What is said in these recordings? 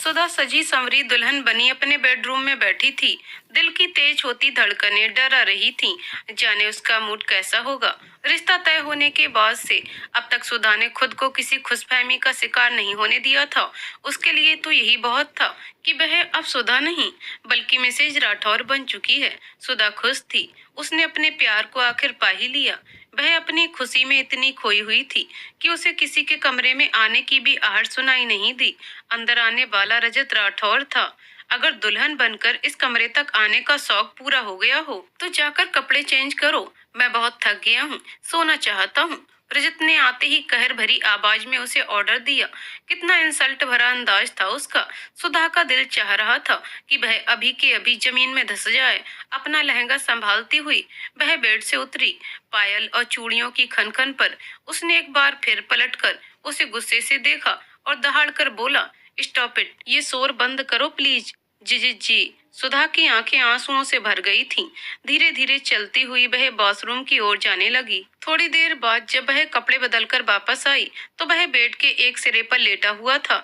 सुधा सजी संवरी दुल्हन बनी अपने बेडरूम में बैठी थी। दिल की तेज होती धड़कनें डरा रही थीं। जाने उसका मूड कैसा होगा। रिश्ता तय होने के बाद से अब तक सुधा ने खुद को किसी खुशफहमी का शिकार नहीं होने दिया था। उसके लिए तो यही बहुत था कि वह अब सुधा नहीं बल्कि मिसेज राठौर बन चुकी है। सुधा खुश थी। उसने अपने प्यार को आखिर पा ही लिया। वह अपनी खुशी में इतनी खोई हुई थी कि उसे किसी के कमरे में आने की भी आहट सुनाई नहीं दी। अंदर आने वाला रजत राठौर था। अगर दुल्हन बनकर इस कमरे तक आने का शौक पूरा हो गया हो तो जाकर कपड़े चेंज करो। मैं बहुत थक गया हूँ, सोना चाहता हूँ। रजत ने आते ही कहर भरी आवाज में उसे ऑर्डर दिया। कितना इंसल्ट भरा अंदाज था उसका। सुधा का दिल चाह रहा था कि वह अभी के अभी जमीन में धंस जाए। अपना लहंगा संभालती हुई वह बेड से उतरी। पायल और चूड़ियों की खनखन पर उसने एक बार फिर पलटकर उसे गुस्से से देखा और दहाड़ कर बोला, स्टॉप इट, ये शोर बंद करो प्लीज। जी जी। सुधा की आंखें आंसुओं से भर गई थीं। धीरे धीरे चलती हुई वह वॉशरूम की ओर जाने लगी। थोड़ी देर बाद जब वह कपड़े बदलकर वापस आई तो वह बेड के एक सिरे पर लेटा हुआ था।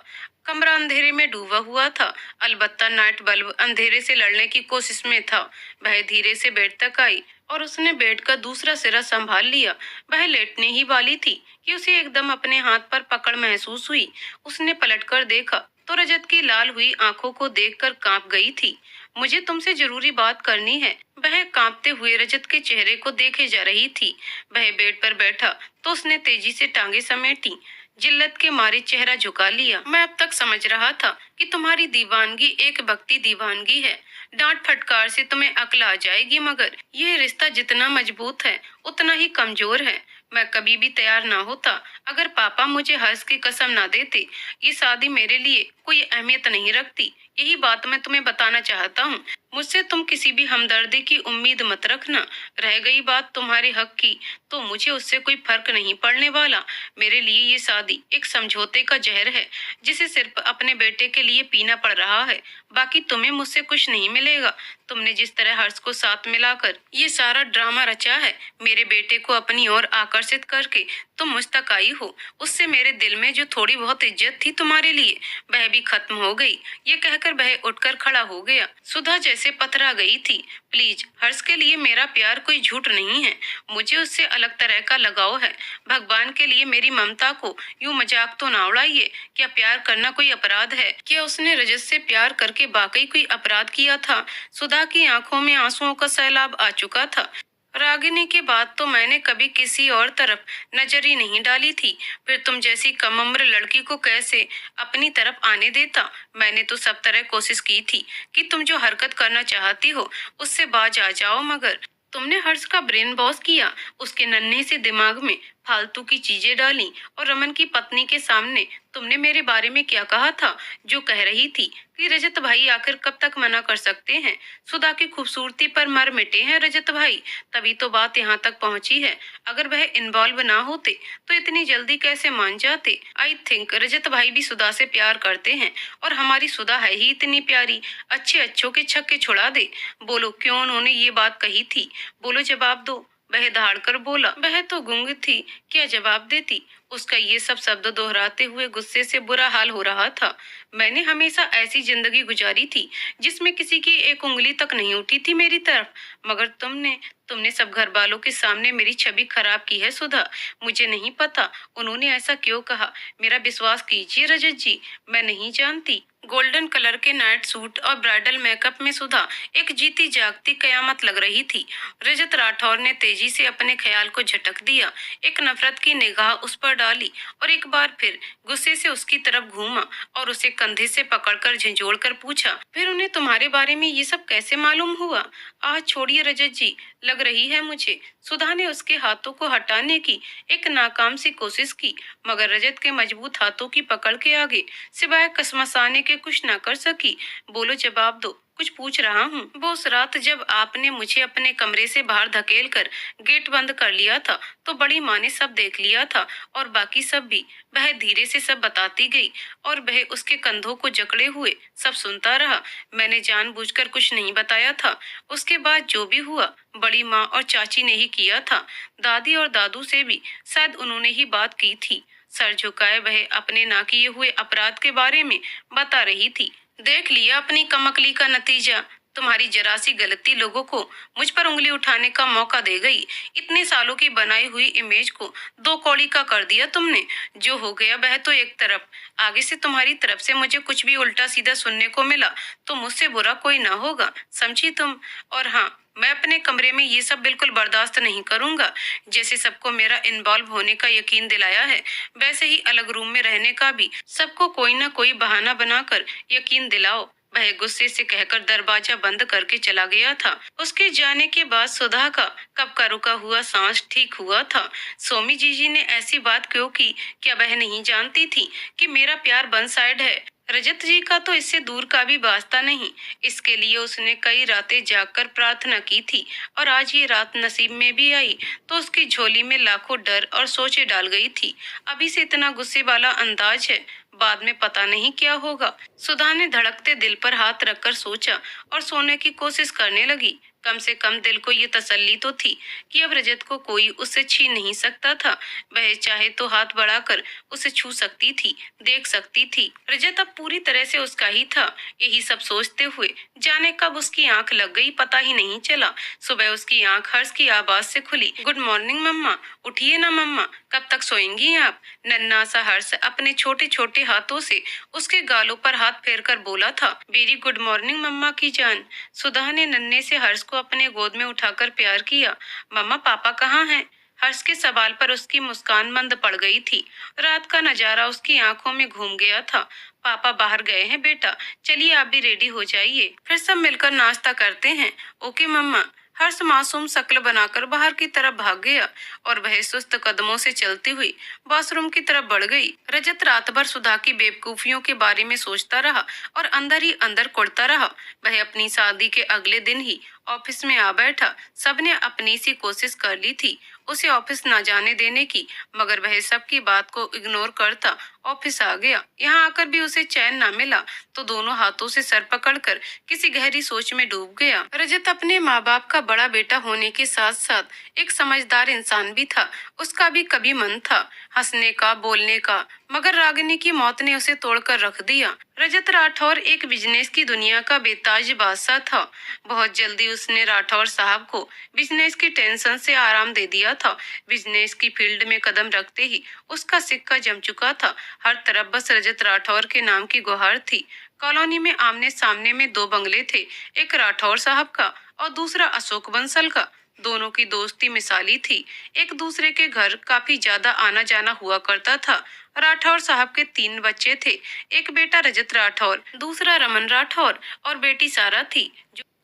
कमरा अंधेरे में डूबा हुआ था। अलबत्ता नाइट बल्ब अंधेरे से लड़ने की कोशिश में था। वह धीरे से बेड तक आई और उसने बेड का दूसरा सिरा संभाल लिया। वह लेटने ही वाली थी कि उसे एकदम अपने हाथ पर पकड़ महसूस हुई। उसने पलटकर देखा तो रजत की लाल हुई आंखों को देखकर कांप गई थी। मुझे तुमसे जरूरी बात करनी है। वह कांपते हुए रजत के चेहरे को देखे जा रही थी। वह बेड पर बैठा तो उसने तेजी से टांगे समेटी। जिल्लत के मारे चेहरा झुका लिया। मैं अब तक समझ रहा था कि तुम्हारी दीवानगी एक भक्ति दीवानगी है। डांट फटकार से तुम्हें अक्ल आ जाएगी, मगर यह रिश्ता जितना मजबूत है उतना ही कमजोर है। मैं कभी भी तैयार ना होता अगर पापा मुझे हर्ष की कसम ना देते। ये शादी मेरे लिए कोई अहमियत नहीं रखती। यही बात मैं तुम्हें बताना चाहता हूँ। मुझसे तुम किसी भी हमदर्दी की उम्मीद मत रखना। रह गई बात तुम्हारे हक की, तो मुझे उससे कोई फर्क नहीं पड़ने वाला। मेरे लिए ये शादी एक समझौते का जहर है जिसे सिर्फ अपने बेटे के लिए पीना पड़ रहा है। बाकी तुम्हें मुझसे कुछ नहीं मिलेगा। तुमने जिस तरह हर्ष को साथ मिलाकर ये सारा ड्रामा रचा है, मेरे बेटे को अपनी ओर आकर्षित करके तुम मुझ तक आई हो, उससे मेरे दिल में जो थोड़ी बहुत इज्जत थी तुम्हारे लिए वह भी खत्म हो गई। ये कहकर वह उठकर खड़ा हो गया। सुधा जैसे पथरा गई थी। प्लीज, हर्ष के लिए मेरा प्यार कोई झूठ नहीं है। मुझे उससे अलग तरह का लगाव है। भगवान के लिए मेरी ममता को यूं मजाक तो ना उड़ाइए। क्या प्यार करना कोई अपराध है? क्या उसने रजत से प्यार करके वाकई कोई अपराध किया था? सुधा की आंखों में आंसुओं का सैलाब आ चुका था। रागिनी के बाद तो मैंने कभी किसी और तरफ नजर ही नहीं डाली थी। फिर तुम जैसी कम उम्र लड़की को कैसे अपनी तरफ आने देता। मैंने तो सब तरह कोशिश की थी कि तुम जो हरकत करना चाहती हो उससे बाज आ जाओ, मगर तुमने हर्ष का ब्रेन वॉश किया। उसके नन्हे से दिमाग में फालतू की चीजें डाली। और रमन की पत्नी के सामने तुमने मेरे बारे में क्या कहा था? जो कह रही थी कि रजत भाई आखिर कब तक मना कर सकते हैं। सुधा की खूबसूरती पर मर मिटे हैं रजत भाई, तभी तो बात यहाँ तक पहुँची है। अगर वह इन्वॉल्व ना होते तो इतनी जल्दी कैसे मान जाते? आई थिंक रजत भाई भी सुधा से प्यार करते हैं और हमारी सुधा है ही इतनी प्यारी। अच्छे अच्छों के छक्के छुड़ा दे। बोलो, क्यों उन्होंने ये बात कही थी? बोलो, जवाब दो। वह दहाड़ कर बोला। वह तो गूंग थी, क्या जवाब देती? उसका ये सब शब्द दोहराते हुए गुस्से से बुरा हाल हो रहा था। मैंने हमेशा ऐसी जिंदगी गुजारी थी जिसमें किसी की एक उंगली तक नहीं उठी थी मेरी तरफ, मगर तुमने तुमने सब घर वालों के सामने मेरी छवि खराब की है सुधा। मुझे नहीं पता उन्होंने ऐसा क्यों कहा। मेरा विश्वास कीजिए रजत जी, मैं नहीं जानती। गोल्डन कलर के नाइट सूट और ब्राइडल मेकअप में सुधा एक जीती जागती कयामत लग रही थी। रजत राठौर ने तेजी से अपने ख्याल को झटक दिया। एक नफरत की निगाह उस पर डाली और एक बार फिर गुस्से से उसकी तरफ घूमा और उसे कंधे से पकड़कर झंझोड़कर पूछा, फिर उन्हें तुम्हारे बारे में ये सब कैसे मालूम हुआ? आज छोड़िए रजत जी, लग रही है मुझे। सुधा ने उसके हाथों को हटाने की एक नाकाम सी कोशिश की, मगर रजत के मजबूत हाथों की पकड़ के आगे सिवाय कसमसाने के कुछ ना कर सकी। बोलो, जवाब दो, कुछ पूछ रहा हूँ। वो उस रात जब आपने मुझे अपने कमरे से बाहर धकेल कर गेट बंद कर लिया था तो बड़ी माँ ने सब देख लिया था और बाकी सब भी। वह धीरे से सब बताती गई और वह उसके कंधों को जकड़े हुए सब सुनता रहा। मैंने जानबूझकर कुछ नहीं बताया था। उसके बाद जो भी हुआ बड़ी माँ और चाची ने ही किया था। दादी और दादू से भी शायद उन्होंने ही बात की थी। सर झुकाए वह अपने ना किए हुए अपराध के बारे में बता रही थी। देख लिया अपनी कमकली का नतीजा। तुम्हारी जरा सी गलती लोगों को मुझ पर उंगली उठाने का मौका दे गई। इतने सालों की बनाई हुई इमेज को दो कौड़ी का कर दिया तुमने। जो हो गया वह तो एक तरफ। आगे से तुम्हारी तरफ से मुझे कुछ भी उल्टा सीधा सुनने को मिला तो मुझसे बुरा कोई ना होगा, समझी तुम? और हाँ, मैं अपने कमरे में ये सब बिल्कुल बर्दाश्त नहीं करूंगा। जैसे सबको मेरा इन्वॉल्व होने का यकीन दिलाया है, वैसे ही अलग रूम में रहने का भी सबको कोई ना कोई बहाना बनाकर यकीन दिलाओ। वह गुस्से से कहकर दरवाजा बंद करके चला गया था। उसके जाने के बाद सुधा का कब का रुका हुआ सांस ठीक हुआ था। सोमी जीजी ने ऐसी बात क्यों की? क्या वह नहीं जानती थी कि मेरा प्यार वन साइड है? रजत जी का तो इससे दूर का भी वास्ता नहीं। इसके लिए उसने कई रातें जागकर प्रार्थना की थी और आज ये रात नसीब में भी आई तो उसकी झोली में लाखों डर और सोचें डाल गई थी। अभी से इतना गुस्से वाला अंदाज है, बाद में पता नहीं क्या होगा। सुधा ने धड़कते दिल पर हाथ रखकर सोचा और सोने की कोशिश करने लगी। कम से कम दिल को ये तसल्ली तो थी कि अब रजत को कोई उससे छीन नहीं सकता था। वह चाहे तो हाथ बढ़ाकर उसे छू सकती थी, देख सकती थी। रजत अब पूरी तरह से उसका ही था। यही सब सोचते हुए जाने कब उसकी आंख लग गई पता ही नहीं चला। सुबह उसकी आंख हर्ष की आवाज से खुली। गुड मॉर्निंग मम्मा। उठिए ना मम्मा, कब तक सोएंगी आप? नन्हा सा हर्ष अपने छोटे छोटे हाथों से उसके गालों पर हाथ फेरकर बोला था। वेरी गुड मॉर्निंग मम्मा की जान। सुधा ने नन्हे से हर्ष को अपने गोद में उठाकर प्यार किया। मम्मा पापा कहाँ हैं? हर्ष के सवाल पर उसकी मुस्कान मंद पड़ गई थी। रात का नजारा उसकी आंखों में घूम गया था। पापा बाहर गए हैं बेटा, चलिए आप भी रेडी हो जाइए, फिर सब मिलकर नाश्ता करते हैं। ओके मम्मा। हर्ष मासूम शक्ल बनाकर बाहर की तरफ भाग गया और वह सुस्त कदमों से चलती हुई वॉशरूम की तरफ बढ़ गई। रजत रात भर सुधा की बेवकूफियों के बारे में सोचता रहा और अंदर ही अंदर कुढ़ता रहा। वह अपनी शादी के अगले दिन ही ऑफिस में आ बैठा। सबने अपनी सी कोशिश कर ली थी उसे ऑफिस न जाने देने की, मगर वह सबकी बात को इग्नोर करता ऑफिस आ गया। यहाँ आकर भी उसे चैन न मिला तो दोनों हाथों से सर पकड़कर किसी गहरी सोच में डूब गया। रजत अपने माँ बाप का बड़ा बेटा होने के साथ साथ एक समझदार इंसान भी था। उसका भी कभी मन था हंसने का, बोलने का, मगर रागिनी की मौत ने उसे तोड़कर रख दिया। रजत राठौर एक बिजनेस की दुनिया का बेताज बादशाह था। बहुत जल्दी उसने राठौर साहब को बिजनेस की टेंशन से आराम दे दिया था। बिजनेस की फील्ड में कदम रखते ही उसका सिक्का जम चुका था। हर तरफ बस रजत राठौर के नाम की गुहार थी। कॉलोनी में आमने सामने में दो बंगले थे, एक राठौर साहब का और दूसरा अशोक बंसल का। दोनों की दोस्ती मिसाली थी। एक दूसरे के घर काफी ज्यादा आना जाना हुआ करता था। राठौर साहब के 3 बच्चे थे। एक बेटा रजत राठौर, दूसरा रमन राठौर और बेटी सारा थी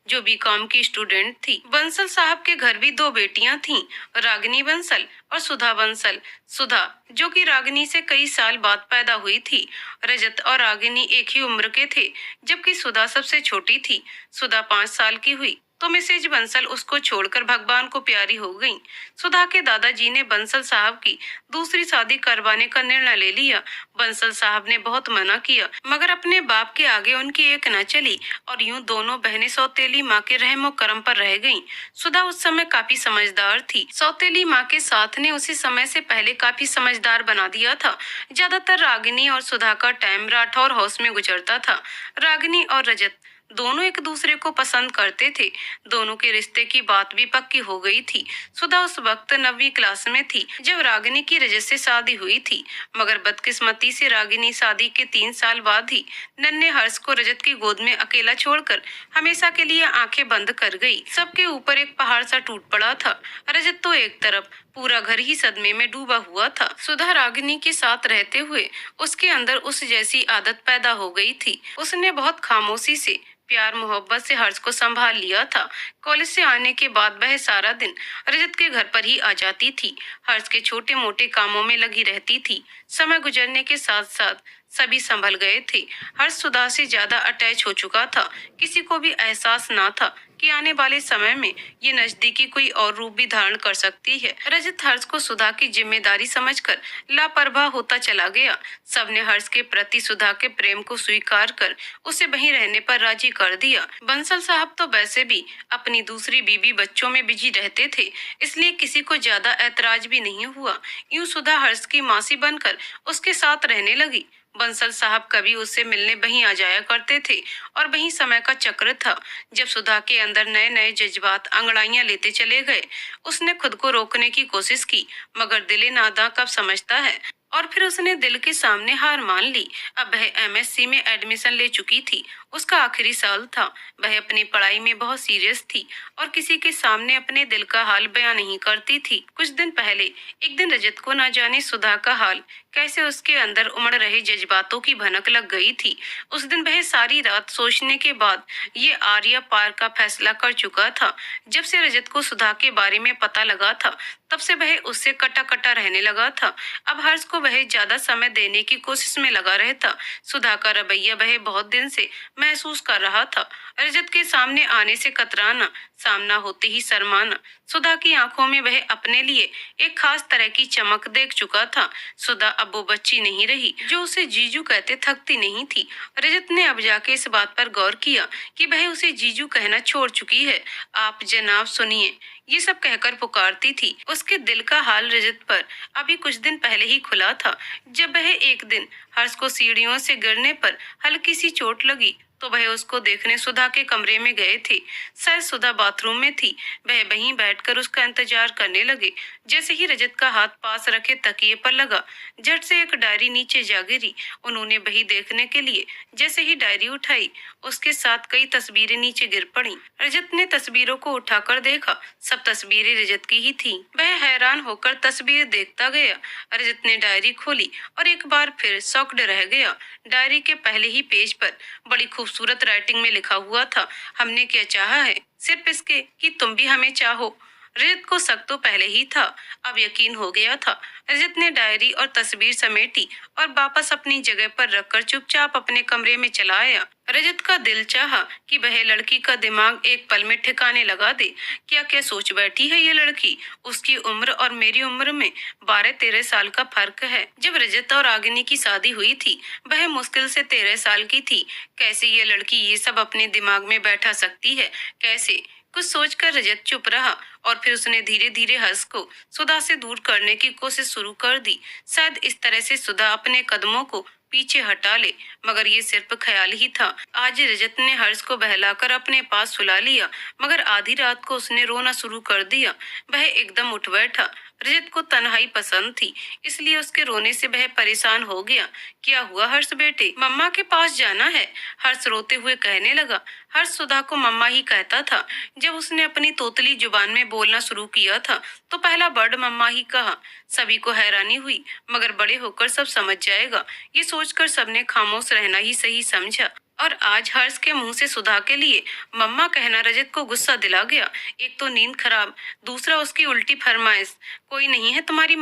जो बीकॉम की स्टूडेंट थी। बंसल साहब के घर भी 2 बेटियां थीं, रागिनी बंसल और सुधा बंसल। सुधा जो कि रागिनी से कई साल बाद पैदा हुई थी। रजत और रागिनी एक ही उम्र के थे, जबकि सुधा सबसे छोटी थी। सुधा 5 साल की हुई तो मिसेज बंसल उसको छोड़कर भगवान को प्यारी हो गईं। सुधा के दादाजी ने बंसल साहब की दूसरी शादी करवाने का निर्णय ले लिया। बंसल साहब ने बहुत मना किया, मगर अपने बाप के आगे उनकी एक न चली और यूं दोनों बहनें सौतेली माँ के रहमो करम पर रह गईं। सुधा उस समय काफी समझदार थी। सौतेली माँ के साथ ने उसी समय से पहले काफी समझदार बना दिया था। ज्यादातर रागिनी और सुधा का टाइम राठौर हाउस में गुजरता था। रागिनी और रजत दोनों एक दूसरे को पसंद करते थे। दोनों के रिश्ते की बात भी पक्की हो गई थी। सुधा उस वक्त 9वीं क्लास में थी जब रागिनी की रजत से शादी हुई थी, मगर बदकिस्मती से रागिनी शादी के 3 साल बाद ही नन्हे हर्ष को रजत की गोद में अकेला छोड़कर हमेशा के लिए आंखें बंद कर गई। सबके ऊपर एक पहाड़ सा टूट पड़ा था। रजत तो एक तरफ, पूरा घर ही सदमे में डूबा हुआ था। सुधा रागिनी के साथ रहते हुए उसके अंदर उस जैसी आदत पैदा हो गई थी। उसने बहुत खामोशी से, प्यार मोहब्बत से हर्ष को संभाल लिया था। कॉलेज से आने के बाद वह सारा दिन रजत के घर पर ही आ जाती थी। हर्ष के छोटे मोटे कामों में लगी रहती थी। समय गुजरने के साथ साथ सभी संभल गए थे। हर्ष सुधा से ज्यादा अटैच हो चुका था। किसी को भी एहसास ना था कि आने वाले समय में ये नजदीकी कोई और रूप भी धारण कर सकती है। रजत हर्ष को सुधा की जिम्मेदारी समझकर लापरवाह होता चला गया। सबने हर्ष के प्रति सुधा के प्रेम को स्वीकार कर उसे वहीं रहने पर राजी कर दिया। बंसल साहब तो वैसे भी अपनी दूसरी बीवी बच्चों में बिजी रहते थे, इसलिए किसी को ज्यादा ऐतराज भी नहीं हुआ। यूं सुधा हर्ष की मासी बनकर उसके साथ रहने लगी। बंसल साहब कभी उससे मिलने वहीं आ जाया करते थे और वहीं समय का चक्र था। जब सुधा के अंदर नए नए जज्बात अंगड़ाइयां लेते चले गए, उसने खुद को रोकने की कोशिश की, मगर दिले नादा कब समझता है। और फिर उसने दिल के सामने हार मान ली। अब वह एमएससी में एडमिशन ले चुकी थी। उसका आखिरी साल था। वह अपनी पढ़ाई में बहुत सीरियस थी और किसी के सामने अपने दिल का हाल बयां नहीं करती थी। कुछ दिन पहले एक दिन रजत को न जाने सुधा का हाल कैसे उसके अंदर उमड़ रहे जज्बातों की भनक लग गई थी। उस दिन वह सारी रात सोचने के बाद ये आर्या पार का फैसला कर चुका था। जब से रजत को सुधा के बारे में पता लगा था, तब से वह उससे कटा कटा रहने लगा था। अब हर्ष को वह ज्यादा समय देने की कोशिश में लगा रहता। सुधा का रवैया वह बहुत दिन से महसूस कर रहा था। रजत के सामने आने से कतराना, सामना होते ही शर्माना। सुधा की आंखों में वह अपने लिए एक खास तरह की चमक देख चुका था। सुधा अब वो बच्ची नहीं रही जो उसे जीजू कहते थकती नहीं थी। रजत ने अब जाके इस बात पर गौर किया कि वह उसे जीजू कहना छोड़ चुकी है। आप जनाब सुनिए, ये सब कहकर पुकारती थी। उसके दिल का हाल रजत पर अभी कुछ दिन पहले ही खुला था। जब वह एक दिन हर्ष को सीढ़ियों से गिरने पर हल्की सी चोट लगी, तो वह उसको देखने सुधा के कमरे में गए थे। शायद सुधा बाथरूम में थी। वह वहीं बैठकर उसका इंतजार करने लगे। जैसे ही रजत का हाथ पास रखे तकिए पर लगा, झट से एक डायरी नीचे जा गिरी। उन्होंने वही देखने के लिए जैसे ही डायरी उठाई, उसके साथ कई तस्वीरें नीचे गिर पड़ी। रजत ने तस्वीरों को उठाकर देखा। सब तस्वीरें रजत की ही थी। वह हैरान होकर तस्वीर देखता गया। रजत ने डायरी खोली और एक बार फिर शॉक्ड रह गया। डायरी के पहले ही पेज पर बड़ी खूबसूरत राइटिंग में लिखा हुआ था, हमने क्या चाहा है, सिर्फ इसके कि तुम भी हमें चाहो। रजत को शक तो पहले ही था, अब यकीन हो गया था। रजत ने डायरी और तस्वीर समेटी और वापस अपनी जगह पर रखकर चुपचाप अपने कमरे में चला आया। रजत का दिल चाहा कि वह लड़की का दिमाग एक पल में ठिकाने लगा दे। क्या क्या सोच बैठी है ये लड़की। उसकी उम्र और मेरी उम्र में 12-13 साल का फर्क है। जब रजत और रागिनी की शादी हुई थी, वह मुश्किल से 13 साल की थी। कैसे ये लड़की ये सब अपने दिमाग में बैठा सकती है, कैसे। कुछ सोचकर रजत चुप रहा और फिर उसने धीरे धीरे हर्ष को सुधा से दूर करने की कोशिश शुरू कर दी। शायद इस तरह से सुधा अपने कदमों को पीछे हटा ले, मगर ये सिर्फ ख्याल ही था। आज रजत ने हर्ष को बहलाकर अपने पास सुला लिया, मगर आधी रात को उसने रोना शुरू कर दिया। वह एकदम उठ बैठा। रजत को तन्हाई पसंद थी, इसलिए उसके रोने से वह परेशान हो गया। क्या हुआ हर्ष बेटे, मम्मा के पास जाना है, हर्ष रोते हुए कहने लगा। हर्ष सुधा को मम्मा ही कहता था। जब उसने अपनी तोतली जुबान में बोलना शुरू किया था, तो पहला वर्ड मम्मा ही कहा। सभी को हैरानी हुई, मगर बड़े होकर सब समझ जाएगा, ये सोचकर सबने खामोश रहना ही सही समझा। और आज हर्ष के मुंह से सुधा के लिए मम्मा कहना रजत को गुस्सा दिला गया। एक तो नींद खराब, दूसरा उसकी उल्टी फरमाइश, कोई नहीं है तुम्हारी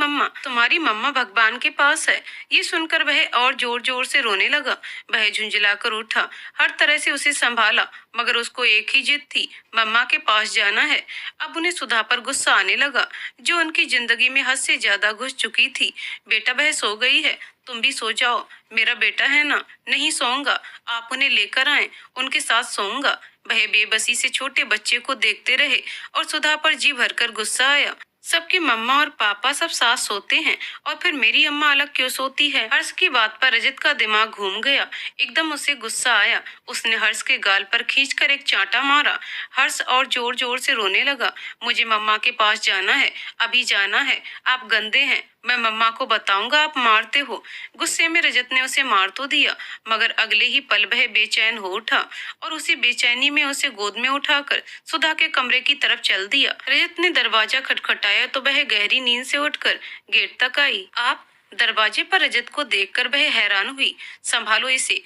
मम्मा भगवान के पास है। ये सुनकर वह और जोर जोर से रोने लगा। वह झुंझलाकर उठा, हर तरह से उसे संभाला, मगर उसको एक ही जिद थी, मम्मा के पास जाना है। अब उन्हें सुधा पर गुस्सा आने लगा, जो उनकी जिंदगी में हद से ज्यादा घुस चुकी थी। बेटा वह सो गई है, तुम भी सो जाओ, मेरा बेटा है ना। नहीं सोऊंगा, आप उन्हें लेकर आए, उनके साथ सोऊंगा। वह बेबसी से छोटे बच्चे को देखते रहे और सुधा पर जी भरकर गुस्सा आया। सबके मम्मा और पापा सब साथ सोते हैं और फिर मेरी अम्मा अलग क्यों सोती है। हर्ष की बात पर रजत का दिमाग घूम गया। एकदम उसे गुस्सा आया। उसने हर्ष के गाल पर खींचकर एक चांटा मारा। हर्ष और जोर जोर से रोने लगा। मुझे मम्मा के पास जाना है, अभी जाना है, आप गंदे हैं, मैं मम्मा को बताऊंगा आप मारते हो। गुस्से में रजत ने उसे मार तो दिया, मगर अगले ही पल वह बेचैन हो उठा और उसी बेचैनी में उसे गोद में उठाकर सुधा के कमरे की तरफ चल दिया। रजत ने दरवाजा खटखटाया तो वह गहरी नींद से उठकर गेट तक आई। आप। दरवाजे पर रजत को देखकर वह हैरान हुई। संभालो इसे,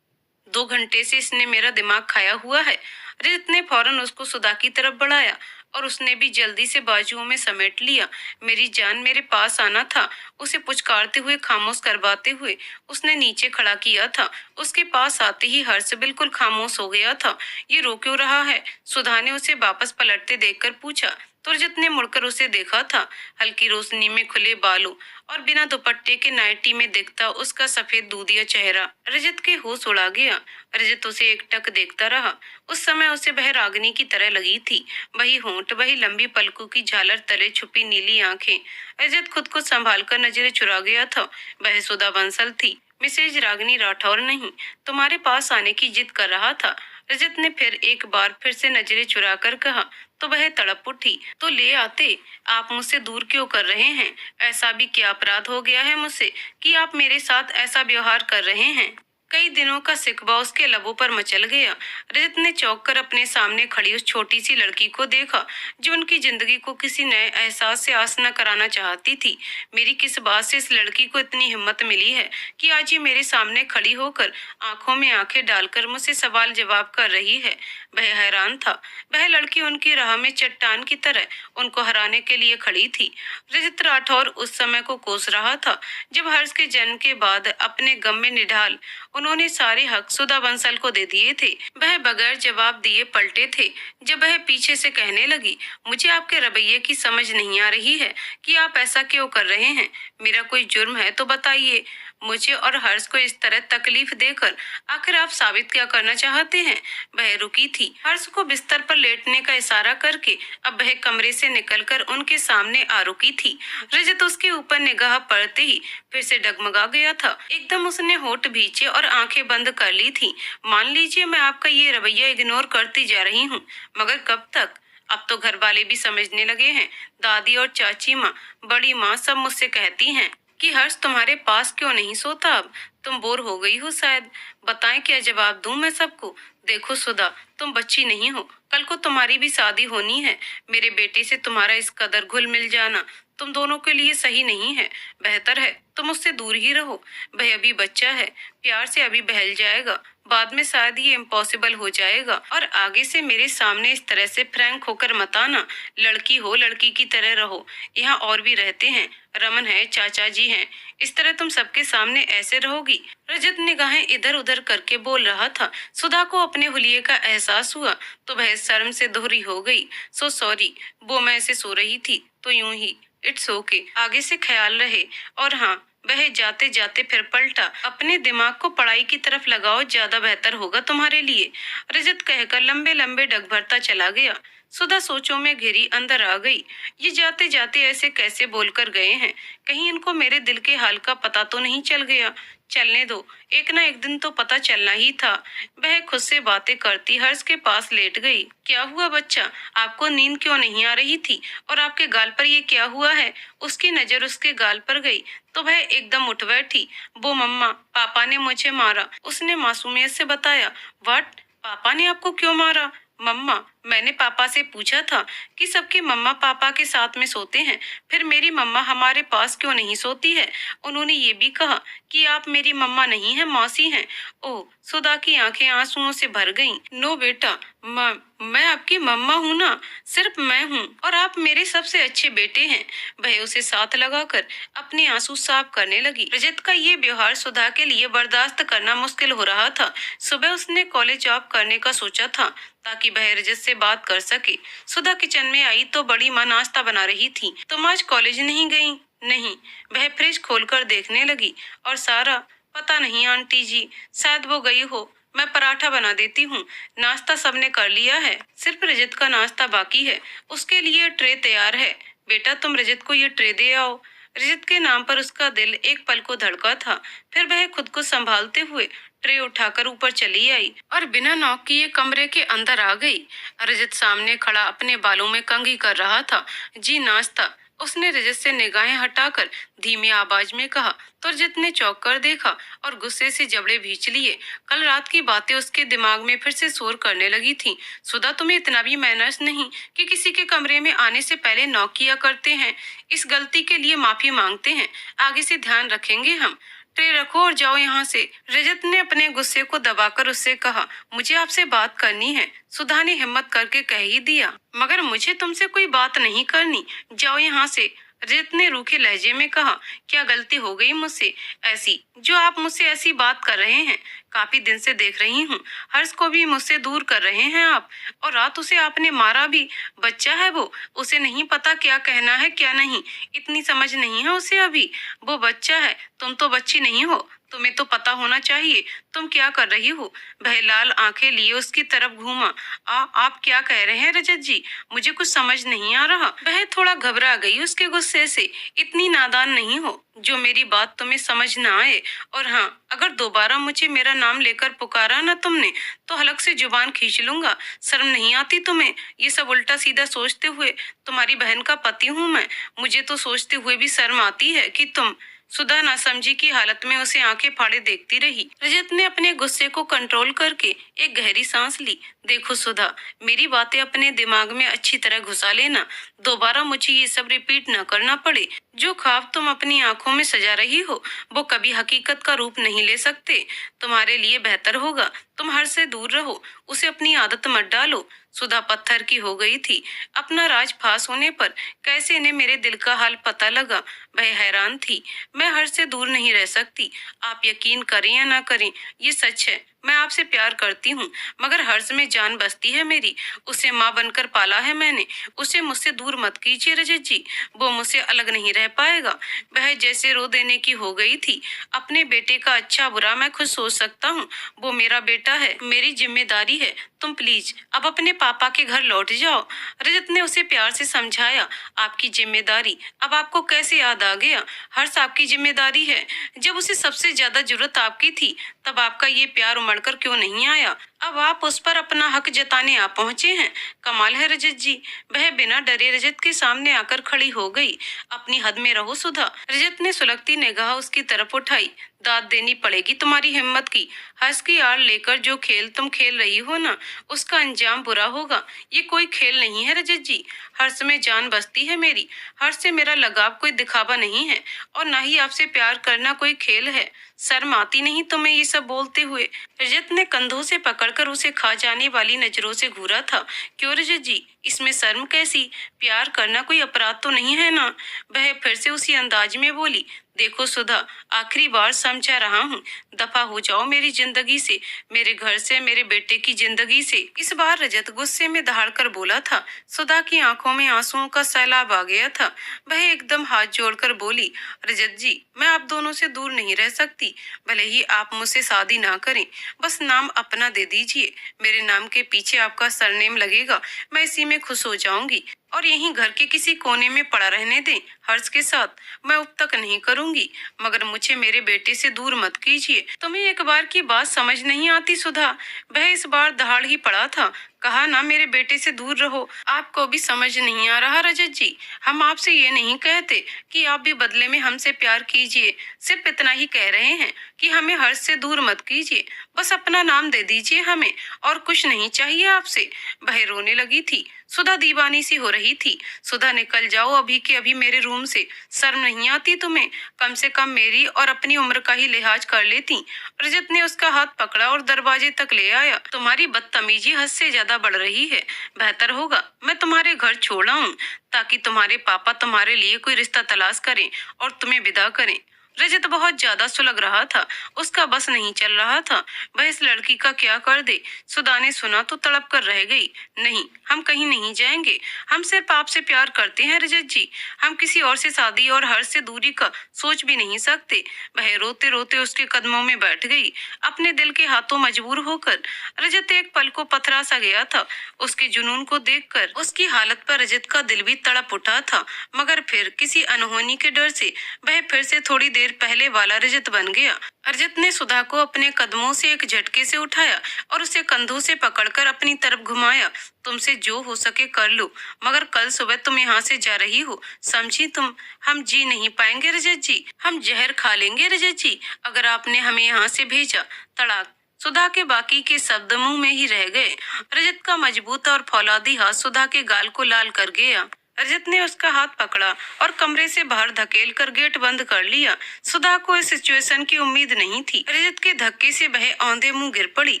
2 घंटे से इसने मेरा दिमाग खाया हुआ है। रजत ने फौरन उसको सुधा की तरफ बढ़ाया और उसने भी जल्दी से बाजुओं में समेट लिया। मेरी जान, मेरे पास आना था, उसे पुचकारते हुए खामोश करवाते हुए उसने नीचे खड़ा किया था। उसके पास आते ही हर्ष बिल्कुल खामोश हो गया था। ये रो क्यों रहा है? सुधा ने उसे वापस पलटते देखकर पूछा। तो रजत ने मुड़कर उसे देखा था। हल्की रोशनी में खुले बालों और बिना दुपट्टे के नाइटी में दिखता उसका सफेद दूधिया चेहरा रजत के होश उड़ा गया। रजत उसे एकटक देखता रहा। उस समय उसे वह रागिनी की तरह लगी थी। वही होंठ, वही लंबी पलकों की झालर तले छुपी नीली आंखें। रजत खुद को संभाल कर नजरें चुरा गया था। वह सुधा बंसल थी, मिसेज रागिनी राठौर नहीं। तुम्हारे पास आने की जिद कर रहा था। रजत ने एक बार फिर से नजरें चुरा कर कहा। तो वह तड़प उठी। तो ले आते। आप मुझसे दूर क्यों कर रहे हैं? ऐसा भी क्या अपराध हो गया है मुझसे कि आप मेरे साथ ऐसा व्यवहार कर रहे हैं? कई दिनों का शिकवा उसके लबों पर मचल गया। रजत ने चौंक कर अपने सामने खड़ी उस छोटी सी लड़की को देखा जो उनकी जिंदगी को किसी नए एहसास से आस न कराना चाहती थी। मेरी किस बात से इस लड़की को इतनी हिम्मत मिली है कि आज ये मेरे सामने खड़ी होकर आंखों में आंखें डालकर मुझसे सवाल जवाब कर रही है? वह हैरान था। वह लड़की उनकी राह में चट्टान की तरह उनको हराने के लिए खड़ी थी। रजत राठौर उस समय को कोस रहा था जब हर्ष के जन्म के बाद अपने गम में निढाल उन्होंने सारे हक सुधा बंसल को दे दिए थे। वह बगैर जवाब दिए पलटे थे जब वह पीछे से कहने लगी, मुझे आपके रवैये की समझ नहीं आ रही है कि आप ऐसा क्यों कर रहे हैं। मेरा कोई जुर्म है तो बताइए। मुझे और हर्ष को इस तरह तकलीफ देकर आखिर आप साबित क्या करना चाहते हैं? वह रुकी थी। हर्ष को बिस्तर पर लेटने का इशारा करके अब वह कमरे से निकलकर उनके सामने आ रुकी थी। रजत उसके ऊपर निगाह पड़ते ही फिर से डगमगा गया था। एकदम उसने होठ भींचे और आंखें बंद कर ली थी। मान लीजिए मैं आपका ये रवैया इग्नोर करती जा रही हूँ, मगर कब तक? अब तो घर वाले भी समझने लगे हैं। दादी और चाची माँ, बड़ी माँ सब मुझसे कहती हैं कि हर्ष तुम्हारे पास क्यों नहीं सोता। अब तुम बोर हो गई हो शायद। बताएं क्या जवाब दूं मैं सबको? देखो सुधा, तुम बच्ची नहीं हो। कल को तुम्हारी भी शादी होनी है। मेरे बेटे से तुम्हारा इस कदर घुल मिल जाना तुम दोनों के लिए सही नहीं है। बेहतर है तुम उससे दूर ही रहो। वह अभी बच्चा है, प्यार से अभी बहल जाएगा, बाद में शायद ये इम्पॉसिबल हो जाएगा। और आगे से मेरे सामने इस तरह से फ्रैंक होकर मत आना। लड़की हो लड़की की तरह रहो। यहाँ और भी रहते हैं, रमन है, चाचा जी हैं। इस तरह तुम सबके सामने ऐसे रहोगी? रजत निगाहें इधर उधर करके बोल रहा था। सुधा को अपने हुलिये का एहसास हुआ तो वह शर्म से दोहरी हो गई। सो सॉरी, वो मैं ऐसे सो रही थी तो यूं ही। इट्स ओके, आगे से ख्याल रहे। और हाँ, वह जाते जाते फिर पलटा। अपने दिमाग को पढ़ाई की तरफ लगाओ, ज्यादा बेहतर होगा तुम्हारे लिए। रजत कहकर लंबे लंबे डग भरता चला गया। सुधा सोचों में घिरी अंदर आ गई। ये जाते जाते ऐसे कैसे बोलकर गए हैं? कहीं इनको मेरे दिल के हाल का पता तो नहीं चल गया? चलने दो, एक ना एक दिन तो पता चलना ही था। वह खुद से बातें करती हर्ष के पास लेट गई। क्या हुआ बच्चा, आपको नींद क्यों नहीं आ रही थी? और आपके गाल पर ये क्या हुआ है? उसकी नजर उसके गाल पर गई तो वह एकदम उठ बैठी। वो मम्मा, पापा ने मुझे मारा, उसने मासूमियत से बताया। व्हाट? पापा ने आपको क्यों मारा? मम्मा, मैंने पापा से पूछा था कि सबके मम्मा पापा के साथ में सोते हैं, फिर मेरी मम्मा हमारे पास क्यों नहीं सोती है? उन्होंने ये भी कहा कि आप मेरी मम्मा नहीं हैं, मौसी हैं। ओह, सुधा की आंखें आंसुओं से भर गईं। नो बेटा, मैं आपकी मम्मा हूँ ना, सिर्फ मैं हूँ और आप मेरे सबसे अच्छे बेटे हैं। वह उसे साथ लगाकर अपने आंसू साफ करने लगी। रजत का ये व्यवहार सुधा के लिए बर्दाश्त करना मुश्किल हो रहा था। सुबह उसने कॉलेज जॉब करने का सोचा था ताकि वह रजत से बात कर सके। सुधा किचन में आई तो बड़ी माँ नाश्ता बना रही थी। तुम आज कॉलेज नहीं गई? नहीं। वह फ्रिज खोलकर देखने लगी। और सारा? पता नहीं आंटी जी, शायद वो गई हो। मैं पराठा बना देती हूँ। नाश्ता सबने कर लिया है, सिर्फ रजत का नाश्ता बाकी है। उसके लिए ट्रे तैयार है। बेटा, तुम रजत को ये ट्रे दे आओ। रजत के नाम पर उसका दिल एक पल को धड़का था। फिर वह खुद को संभालते हुए ट्रे उठाकर ऊपर चली आई और बिना नॉक किए कमरे के अंदर आ गई। रजत सामने खड़ा अपने बालों में कंघी कर रहा था। जी, नाश्ता। उसने रजत से निगाहें हटाकर धीमी आवाज में कहा तो रजत ने चौंक कर देखा और गुस्से से जबड़े भींच लिए। कल रात की बातें उसके दिमाग में फिर से शोर करने लगी थी। सुधा, तुम्हें इतना भी मैनर्स नहीं कि किसी के कमरे में आने से पहले नॉक किया करते हैं। इस गलती के लिए माफी मांगते हैं, आगे से ध्यान रखेंगे हम। ट्रे रखो और जाओ यहाँ से। रजत ने अपने गुस्से को दबाकर उससे कहा, मुझे आपसे बात करनी है। सुधा ने हिम्मत करके कह ही दिया, मगर मुझे तुमसे कोई बात नहीं करनी, जाओ यहाँ से। रजत ने रूखे लहजे में कहा, क्या गलती हो गई मुझसे ऐसी जो आप मुझसे ऐसी बात कर रहे हैं? काफी दिन से देख रही हूँ, हर्ष को भी मुझसे दूर कर रहे हैं आप। और रात उसे आपने मारा भी। बच्चा है वो, उसे नहीं पता क्या कहना है क्या नहीं। इतनी समझ नहीं है उसे अभी। वो बच्चा है, तुम तो बच्ची नहीं हो। तुम्हें तो पता होना चाहिए तुम क्या कर रही हो। वह लाल आंखें लिए उसकी तरफ घूमा। आप क्या कह रहे हैं रजत जी? मुझे कुछ समझ नहीं आ रहा। वह थोड़ा घबरा गई उसके गुस्से से। इतनी नादान नहीं हो जो मेरी बात तुम्हें समझ ना आए। और हाँ, अगर दोबारा मुझे मेरा नाम लेकर पुकारा ना तुमने तो हलक से जुबान खींच लूंगा। शर्म नहीं आती तुम्हें? ये सब उल्टा सीधा सोचते हुए। तुम्हारी बहन का पति हूँ मैं। मुझे तो सोचते हुए भी शर्म आती है कि तुम। सुधा नासमझी की हालत में उसे आंखें फाड़े देखती रही। रजत ने अपने गुस्से को कंट्रोल करके एक गहरी सांस ली। देखो सुधा, मेरी बातें अपने दिमाग में अच्छी तरह घुसा लेना। दोबारा मुझे ये सब रिपीट न करना पड़े। जो ख्वाब तुम अपनी आंखों में सजा रही हो वो कभी हकीकत का रूप नहीं ले सकते। तुम्हारे लिए बेहतर होगा तुम हर से दूर रहो। उसे अपनी आदत मत डालो। सुधा पत्थर की हो गई थी। अपना राज फांस होने पर कैसे इन्हें मेरे दिल का हाल पता लगा। वह हैरान थी। मैं हर्ष से दूर नहीं रह सकती। आप यकीन करें या ना करें, ये सच है। मैं आपसे प्यार करती हूँ, मगर हर्ष में जान बसती है मेरी। उसे माँ बनकर पाला है मैंने। उसे मुझसे दूर मत कीजिए रजत जी। वो मुझसे अलग नहीं रह पाएगा। वह जैसे रो देने की हो गई थी। अपने बेटे का अच्छा बुरा मैं खुद सोच सकता हूँ। वो मेरा बेटा है, मेरी जिम्मेदारी है। तुम प्लीज अब अपने पापा के घर लौट जाओ। रजत ने उसे प्यार से समझाया। आपकी जिम्मेदारी? अब आपको कैसे याद आ गया? हर्ष आपकी जिम्मेदारी है। जब उसे सबसे ज्यादा जरूरत आपकी थी तब आपका ये प्यार उमड़कर क्यों नहीं आया? अब आप उस पर अपना हक जताने आ पहुंचे हैं। कमाल है रजत जी। वह बिना डरे रजत के सामने आकर खड़ी हो गई। अपनी हद में रहो सुधा। रजत ने सुलगती निगाह उसकी तरफ उठाई। दाद देनी पड़ेगी तुम्हारी हिम्मत की। हर्ष की आड़ लेकर जो खेल तुम खेल रही हो ना, उसका अंजाम बुरा होगा। ये कोई खेल नहीं है रजत जी। हर्ष में जान बसती है मेरी। हर्ष से मेरा लगाव कोई दिखावा नहीं है और ना ही आपसे प्यार करना कोई खेल है। शर्म आती नहीं तुम्हें ये सब बोलते हुए? रजत ने कंधों से पकड़कर उसे खा जाने वाली नजरों से घूरा था। क्यों रजत जी, इसमें शर्म कैसी? प्यार करना कोई अपराध तो नहीं है ना? वह फिर से उसी अंदाज में बोली। देखो सुधा, आखिरी बार समझा रहा हूँ। दफा हो जाओ मेरी जिंदगी से, मेरे घर से, मेरे बेटे की जिंदगी से। इस बार रजत गुस्से में दहाड़कर बोला था। सुधा की आंखों में आंसुओं का सैलाब आ गया था। वह एकदम हाथ जोड़कर बोली, रजत जी, मैं आप दोनों से दूर नहीं रह सकती। भले ही आप मुझसे शादी ना करें, बस नाम अपना दे दीजिए। मेरे नाम के पीछे आपका सरनेम लगेगा। मैं इसी में खुश हो जाऊंगी और यहीं घर के किसी कोने में पड़ा रहने दें हर्ष के साथ। मैं अब तक नहीं करूंगी, मगर मुझे मेरे बेटे से दूर मत कीजिए। तुम्हें एक बार की बात समझ नहीं आती सुधा? वह इस बार दहाड़ ही पड़ा था। कहा ना मेरे बेटे से दूर रहो। आपको भी समझ नहीं आ रहा रजत जी? हम आपसे ये नहीं कहते कि आप भी बदले में हमसे प्यार कीजिए। सिर्फ इतना ही कह रहे हैं कि हमें हर्ष से दूर मत कीजिए। बस अपना नाम दे दीजिए हमें, और कुछ नहीं चाहिए आपसे। वह रोने लगी थी। सुधा दीवानी सी हो रही थी। सुधा, निकल जाओ अभी के अभी मेरे रूम से। शर्म नहीं आती तुम्हें? कम से कम मेरी और अपनी उम्र का ही लिहाज कर लेती। रजत ने उसका हाथ पकड़ा और दरवाजे तक ले आया। तुम्हारी बदतमीजी हद से ज्यादा बढ़ रही है। बेहतर होगा मैं तुम्हारे घर छोड़ आऊं, ताकि तुम्हारे पापा तुम्हारे लिए कोई रिश्ता तलाश करें और तुम्हें विदा करें। रजत बहुत ज्यादा सुलग रहा था। उसका बस नहीं चल रहा था। वह इस लड़की का क्या कर दे। सुधा ने सुना तो तड़प कर रह गई। नहीं, हम कहीं नहीं जाएंगे। हम सिर्फ आपसे प्यार करते हैं रजत जी। हम किसी और से शादी और हर्ष से दूरी का सोच भी नहीं सकते। वह रोते रोते उसके कदमों में बैठ गई, अपने दिल के हाथों मजबूर होकर। रजत एक पल को पथरा सा गया था। उसके जुनून को देखकर उसकी हालत पर रजत का दिल भी तड़प उठा था, मगर फिर किसी अनहोनी के डर से वह फिर से थोड़ी देर पहले वाला रजत बन गया। रजत ने सुधा को अपने कदमों से एक झटके से उठाया और उसे कंधों से पकड़कर अपनी तरफ घुमाया। तुमसे जो हो सके कर लो, मगर कल सुबह तुम यहाँ से जा रही हो, समझी तुम? हम जी नहीं पाएंगे रजत जी। हम जहर खा लेंगे रजत जी अगर आपने हमें यहाँ से भेजा। तड़ाक। सुधा के बाकी के शब्द मुंह में ही रह गए। रजत का मजबूत और फौलादी हाथ सुधा के गाल को लाल कर गया। रजत ने उसका हाथ पकड़ा और कमरे से बाहर धकेल कर गेट बंद कर लिया। सुधा को इस सिचुएशन की उम्मीद नहीं थी। रजत के धक्के से वह औंधे मुंह गिर पड़ी,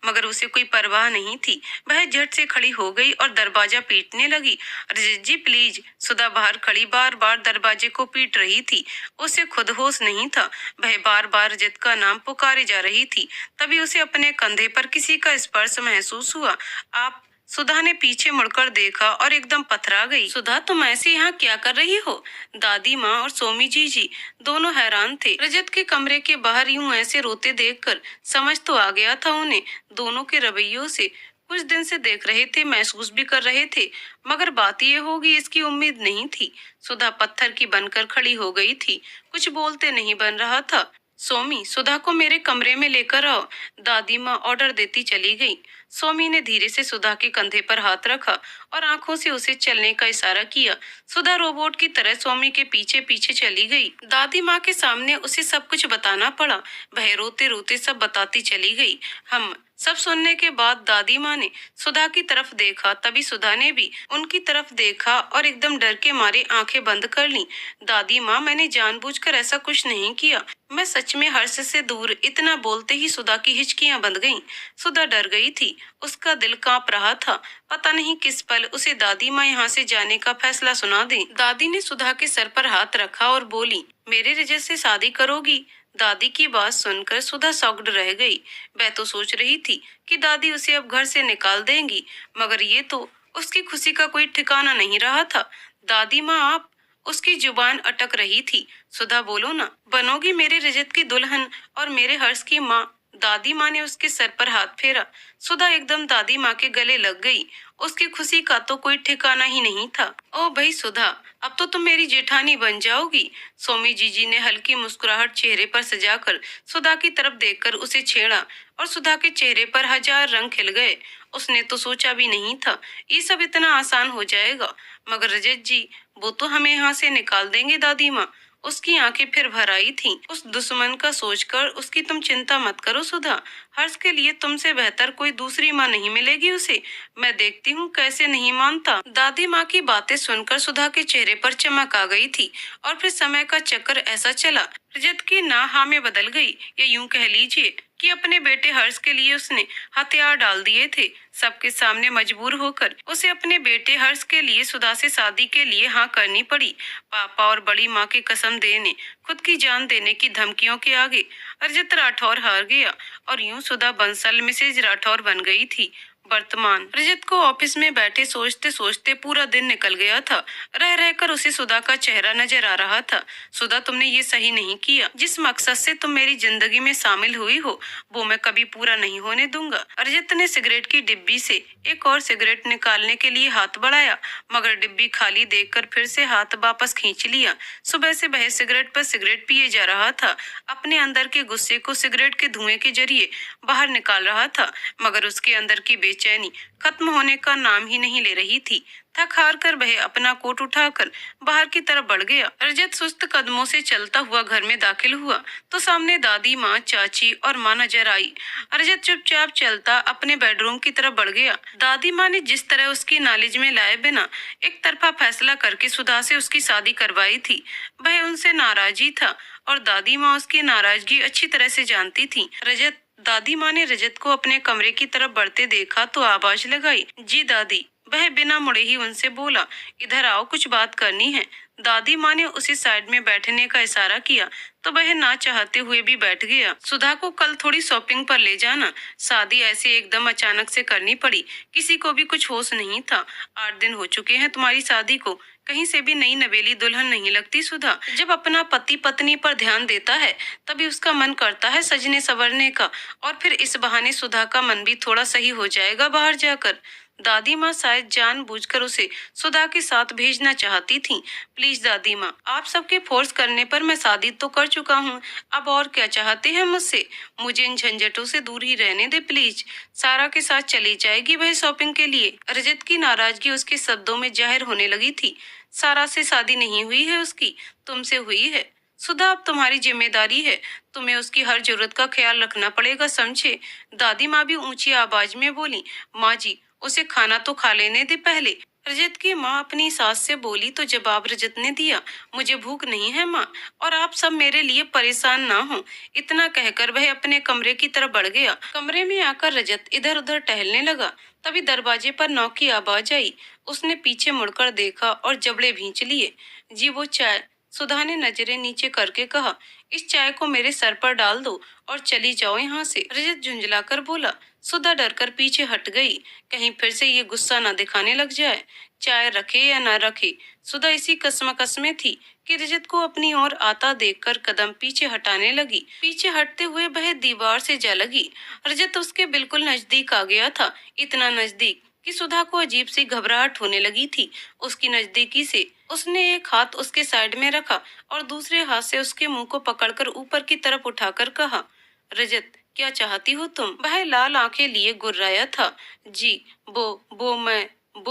मगर उसे कोई परवाह नहीं थी। वह झट से खड़ी हो गई और दरवाजा पीटने लगी। रजत जी प्लीज। सुधा बाहर खड़ी बार बार दरवाजे को पीट रही थी। उसे खुद होश नहीं था। वह बार बार रजत का नाम पुकारे जा रही थी। तभी उसे अपने कंधे पर किसी का स्पर्श महसूस हुआ। आप। सुधा ने पीछे मुड़कर देखा और एकदम पथरा गई। सुधा, तुम ऐसे यहाँ क्या कर रही हो? दादी माँ और सोमी जी दोनों हैरान थे। रजत के कमरे के बाहर यूं ऐसे रोते देखकर समझ तो आ गया था उन्हें। दोनों के रवैयों से कुछ दिन से देख रहे थे, महसूस भी कर रहे थे, मगर बात ये होगी इसकी उम्मीद नहीं थी। सुधा पत्थर की बनकर खड़ी हो गई थी। कुछ बोलते नहीं बन रहा था। सोमी, सुधा को मेरे कमरे में लेकर आओ, दादी माँ ऑर्डर देती चली गई। सोमी ने धीरे से सुधा के कंधे पर हाथ रखा और आंखों से उसे चलने का इशारा किया। सुधा रोबोट की तरह सोमी के पीछे पीछे चली गई। दादी माँ के सामने उसे सब कुछ बताना पड़ा। वह रोते रोते सब बताती चली गई। हम सब सुनने के बाद दादी माँ ने सुधा की तरफ देखा। तभी सुधा ने भी उनकी तरफ देखा और एकदम डर के मारे आंखें बंद कर लीं। दादी माँ, मैंने जानबूझकर ऐसा कुछ नहीं किया। मैं सच में हर्ष से दूर। इतना बोलते ही सुधा की हिचकियां बंध गईं। सुधा डर गई थी। उसका दिल कांप रहा था। पता नहीं किस पल उसे दादी माँ यहाँ से जाने का फैसला सुना दे। दादी ने सुधा के सर पर हाथ रखा और बोली, मेरे रजत से शादी करोगी? दादी की बात सुनकर सुधा शॉक्ड रह गई। वह तो सोच रही थी कि दादी उसे अब घर से निकाल देंगी, मगर ये तो उसकी खुशी का कोई ठिकाना नहीं रहा था। दादी माँ, आप। उसकी जुबान अटक रही थी। सुधा, बोलो ना, बनोगी मेरे रजत की दुल्हन और मेरे हर्ष की माँ? दादी माँ ने उसके सर पर हाथ फेरा। सुधा एकदम दादी माँ के गले लग गई। उसकी खुशी का तो कोई ठिकाना ही नहीं था। ओ भाई सुधा, अब तो तुम मेरी जेठानी बन जाओगी। सोमी जीजी ने हल्की मुस्कुराहट चेहरे पर सजाकर सुधा की तरफ देखकर उसे छेड़ा और सुधा के चेहरे पर हजार रंग खिल गए। उसने तो सोचा भी नहीं था ये सब इतना आसान हो जाएगा। मगर रजत जी, वो तो हमें यहाँ से निकाल देंगे दादी माँ। उसकी आंखें फिर भर आई थीं। उस दुश्मन का सोचकर उसकी तुम चिंता मत करो सुधा। हर्ष के लिए तुमसे बेहतर कोई दूसरी माँ नहीं मिलेगी उसे। मैं देखती हूँ कैसे नहीं मानता। दादी माँ की बातें सुनकर सुधा के चेहरे पर चमक आ गई थी और फिर समय का चक्कर ऐसा चला। रजत की ना हाँ में बदल गई, या यूं कह लीजिए कि अपने बेटे हर्ष के लिए उसने हथियार डाल दिए थे। सबके सामने मजबूर होकर उसे अपने बेटे हर्ष के लिए सुधा से शादी के लिए हाँ करनी पड़ी। पापा और बड़ी माँ की कसम देने, खुद की जान देने की धमकियों के आगे रजत राठौर हार गया और यूं सुधा बंसल मिसेज राठौर बन गई थी। वर्तमान रजत को ऑफिस में बैठे सोचते सोचते पूरा दिन निकल गया था। रह रहकर उसे सुधा का चेहरा नजर आ रहा था। सुधा, तुमने ये सही नहीं किया। जिस मकसद से तुम मेरी जिंदगी में शामिल हुई हो वो मैं कभी पूरा नहीं होने दूंगा। रजत ने सिगरेट की डिब्बी से एक और सिगरेट निकालने के लिए हाथ बढ़ाया, मगर डिब्बी खाली देखकर फिर से हाथ वापस खींच लिया। सुबह से वह सिगरेट पर सिगरेट पिए जा रहा था। अपने अंदर के गुस्से को सिगरेट के धुएं के जरिए बाहर निकाल रहा था, मगर उसके अंदर की बेचैनी खत्म होने का नाम ही नहीं ले रही थी। थक हार कर वह अपना कोट उठाकर बाहर की तरफ बढ़ गया। रजत सुस्त कदमों से चलता हुआ घर में दाखिल हुआ तो सामने दादी माँ, चाची और माँ नजर आई। रजत चुपचाप चलता अपने बेडरूम की तरफ बढ़ गया। दादी माँ ने जिस तरह उसकी नॉलेज में लाए बिना एक तरफा फैसला करके सुधा से उसकी शादी करवाई थी, वह उनसे नाराज ही था और दादी माँ उसकी नाराजगी अच्छी तरह से जानती थी। रजत। दादी माँ ने रजत को अपने कमरे की तरफ बढ़ते देखा तो आवाज लगाई, जी दादी। वह बिना मुड़े ही उनसे बोला, इधर आओ, कुछ बात करनी है। दादी माँ ने उसी साइड में बैठने का इशारा किया तो वह ना चाहते हुए भी बैठ गया। सुधा को कल थोड़ी शॉपिंग पर ले जाना। शादी ऐसे एकदम अचानक से करनी पड़ी, किसी को भी कुछ होश नहीं था। 8 दिन हो चुके हैं तुम्हारी शादी को, कहीं से भी नई नवेली दुल्हन नहीं लगती सुधा। जब अपना पति पत्नी पर ध्यान देता है तभी उसका मन करता है सजने संवरने का, और फिर इस बहाने सुधा का मन भी थोड़ा सही हो जाएगा बाहर जाकर। दादी माँ शायद जानबूझकर उसे सुधा के साथ भेजना चाहती थीं। प्लीज दादी माँ, आप सबके फोर्स करने पर मैं शादी तो कर चुका हूँ, अब और क्या चाहते हैं मुझसे? मुझे इन झंझटों से दूर ही रहने दे प्लीज। सारा के साथ चली जाएगी वह शॉपिंग के लिए। रजत की नाराजगी उसके शब्दों में जाहिर होने लगी थी। सारा से शादी नहीं हुई है उसकी, तुमसे हुई है। सुधा, अब तुम्हारी जिम्मेदारी है, तुम्हें उसकी हर जरूरत का ख्याल रखना पड़ेगा, समझे? दादी माँ भी ऊंची आवाज में बोली, माँ जी, उसे खाना तो खा लेने दे पहले। रजत की माँ अपनी सास से बोली तो जवाब रजत ने दिया, मुझे भूख नहीं है माँ, और आप सब मेरे लिए परेशान ना हो। इतना कहकर वह अपने कमरे की तरफ बढ़ गया। कमरे में आकर रजत इधर उधर टहलने लगा। तभी दरवाजे पर नॉक की आवाज आई। उसने पीछे मुड़कर देखा और जबड़े भींच लिए। जी वो चाय। सुधा ने नजरें नीचे करके कहा, इस चाय को मेरे सर पर डाल दो और चली जाओ यहाँ से। रजत झुंझलाकर बोला। सुधा डरकर पीछे हट गई, कहीं फिर से ये गुस्सा न दिखाने लग जाए। चाय रखे या न रखे, सुधा इसी कसमकस में थी कि रजत को अपनी ओर आता देखकर कदम पीछे हटाने लगी। पीछे हटते हुए वह दीवार से जा लगी। रजत उसके बिल्कुल नजदीक आ गया था, इतना नजदीक कि सुधा को अजीब सी घबराहट होने लगी थी। उसकी नजदीकी से उसने एक हाथ उसके साइड में रखा और दूसरे हाथ से उसके मुंह को पकड़कर ऊपर की तरफ उठाकर कहा, रजत क्या चाहती हो तुम? वह लाल आंखें लिए गुर्राया था। जी वो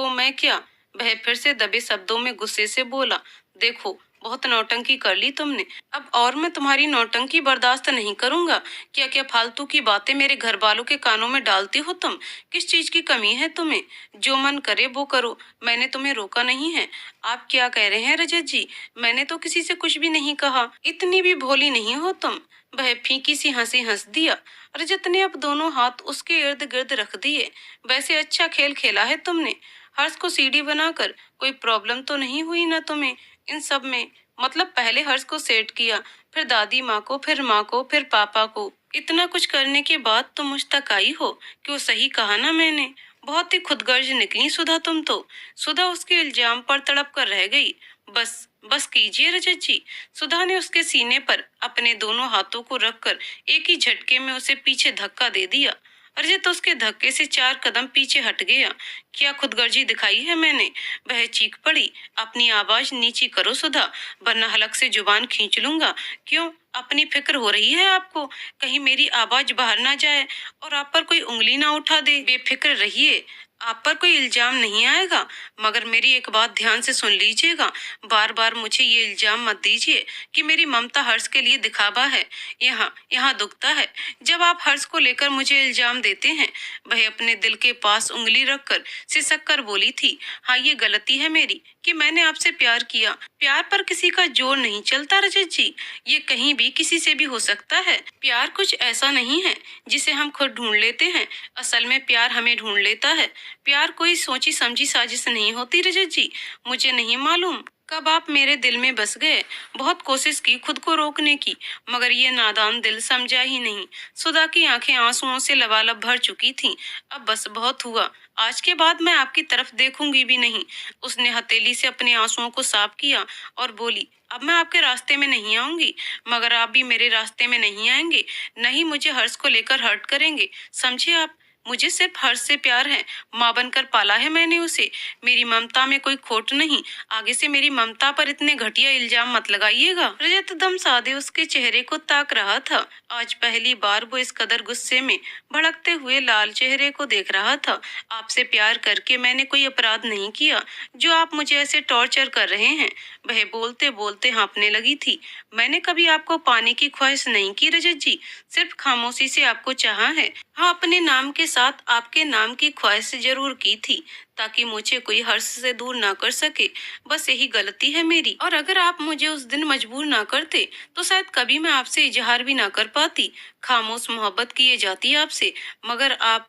मैं क्या? वह फिर से दबे शब्दों में गुस्से से बोला, देखो बहुत नौटंकी कर ली तुमने, अब और मैं तुम्हारी नौटंकी बर्दाश्त नहीं करूंगा। क्या क्या फालतू की बातें मेरे घर वालों के कानों में डालती हो तुम? किस चीज की कमी है तुम्हें? जो मन करे वो करो, मैंने तुम्हें रोका नहीं है। आप क्या कह रहे हैं रजत जी? मैंने तो किसी से कुछ भी नहीं कहा। इतनी भी भोली नहीं हो तुम। वह फीकी सी हंसी हंस दिया। रजत ने अब दोनों हाथ उसके इर्द गिर्द रख दिए। वैसे अच्छा खेल खेला है तुमने। हर्ष को सीढ़ी बनाकर कोई प्रॉब्लम तो नहीं हुई ना तुम्हें इन सब में? मतलब पहले हर्ष को सेट किया, फिर दादी माँ को, फिर माँ को, फिर पापा को। इतना कुछ करने के बाद तुम मुझ तक आई हो। क्यों, सही कहा ना मैंने? बहुत ही खुदगर्ज निकली सुधा तुम तो। सुधा उसके इल्जाम पर तड़प कर रह गई। बस बस कीजिए रजत जी। सुधा ने उसके सीने पर अपने दोनों हाथों को रखकर एक ही झटके में उसे पीछे धक्का दे दिया। रजत उसके धक्के से 4 कदम पीछे हट गया। क्या खुदगर्जी दिखाई है मैंने? वह चीख पड़ी। अपनी आवाज नीची करो सुधा, वरना हलक से जुबान खींच लूंगा। क्यों, अपनी फिक्र हो रही है आपको? कहीं मेरी आवाज बाहर ना जाए और आप पर कोई उंगली ना उठा दे। बेफिक्र रहिए, आप पर कोई इल्जाम नहीं आएगा। मगर मेरी एक बात ध्यान से सुन लीजिएगा, बार बार मुझे ये इल्जाम मत दीजिए कि मेरी ममता हर्ष के लिए दिखावा है। यहाँ यहाँ दुखता है जब आप हर्ष को लेकर मुझे इल्जाम देते हैं। वह अपने दिल के पास उंगली रखकर सिसक कर बोली थी, हाँ ये गलती है मेरी कि मैंने आपसे प्यार किया। प्यार पर किसी का जोर नहीं चलता रजत जी, ये कहीं भी किसी से भी हो सकता है। प्यार कुछ ऐसा नहीं है जिसे हम खुद ढूंढ लेते हैं, असल में प्यार हमें ढूंढ लेता है। प्यार कोई सोची समझी साजिश नहीं होती रजत जी। मुझे नहीं मालूम कब आप मेरे दिल में बस गए। बहुत कोशिश की खुद को रोकने की, मगर ये नादान दिल समझा ही नहीं। सुधा की आंखें आंसुओं से लबालब भर चुकी थीं। अब बस बहुत हुआ, आज के बाद मैं आपकी तरफ देखूंगी भी नहीं। उसने हथेली से अपने आंसुओं को साफ किया और बोली, अब मैं आपके रास्ते में नहीं आऊंगी, मगर आप भी मेरे रास्ते में नहीं आएंगे। नहीं मुझे हर्ष को लेकर हर्ट करेंगे, समझे आप? मुझे सिर्फ हर्ष से प्यार है। माँ बनकर पाला है मैंने उसे। मेरी ममता में कोई खोट नहीं। आगे से मेरी ममता पर इतने घटिया इल्जाम मत लगाइएगा। रजत दम साधे उसके चेहरे को ताक रहा था। आज पहली बार वो इस कदर गुस्से में भड़कते हुए लाल चेहरे को देख रहा था। आपसे प्यार करके मैंने कोई अपराध नहीं किया जो आप मुझे ऐसे टॉर्चर कर रहे हैं। वह बोलते बोलते हाँफने लगी थी। मैंने कभी आपको पाने की ख्वाहिश नहीं की रजत जी, सिर्फ खामोशी से आपको चाहा है। हाँ, अपने नाम के साथ आपके नाम की ख्वाहिश जरूर की थी, ताकि मुझे कोई हर्ष से दूर ना कर सके। बस यही गलती है मेरी, और अगर आप मुझे उस दिन मजबूर ना करते तो शायद कभी मैं आपसे इजहार भी ना कर पाती। खामोश मोहब्बत किए जाती आपसे, मगर आप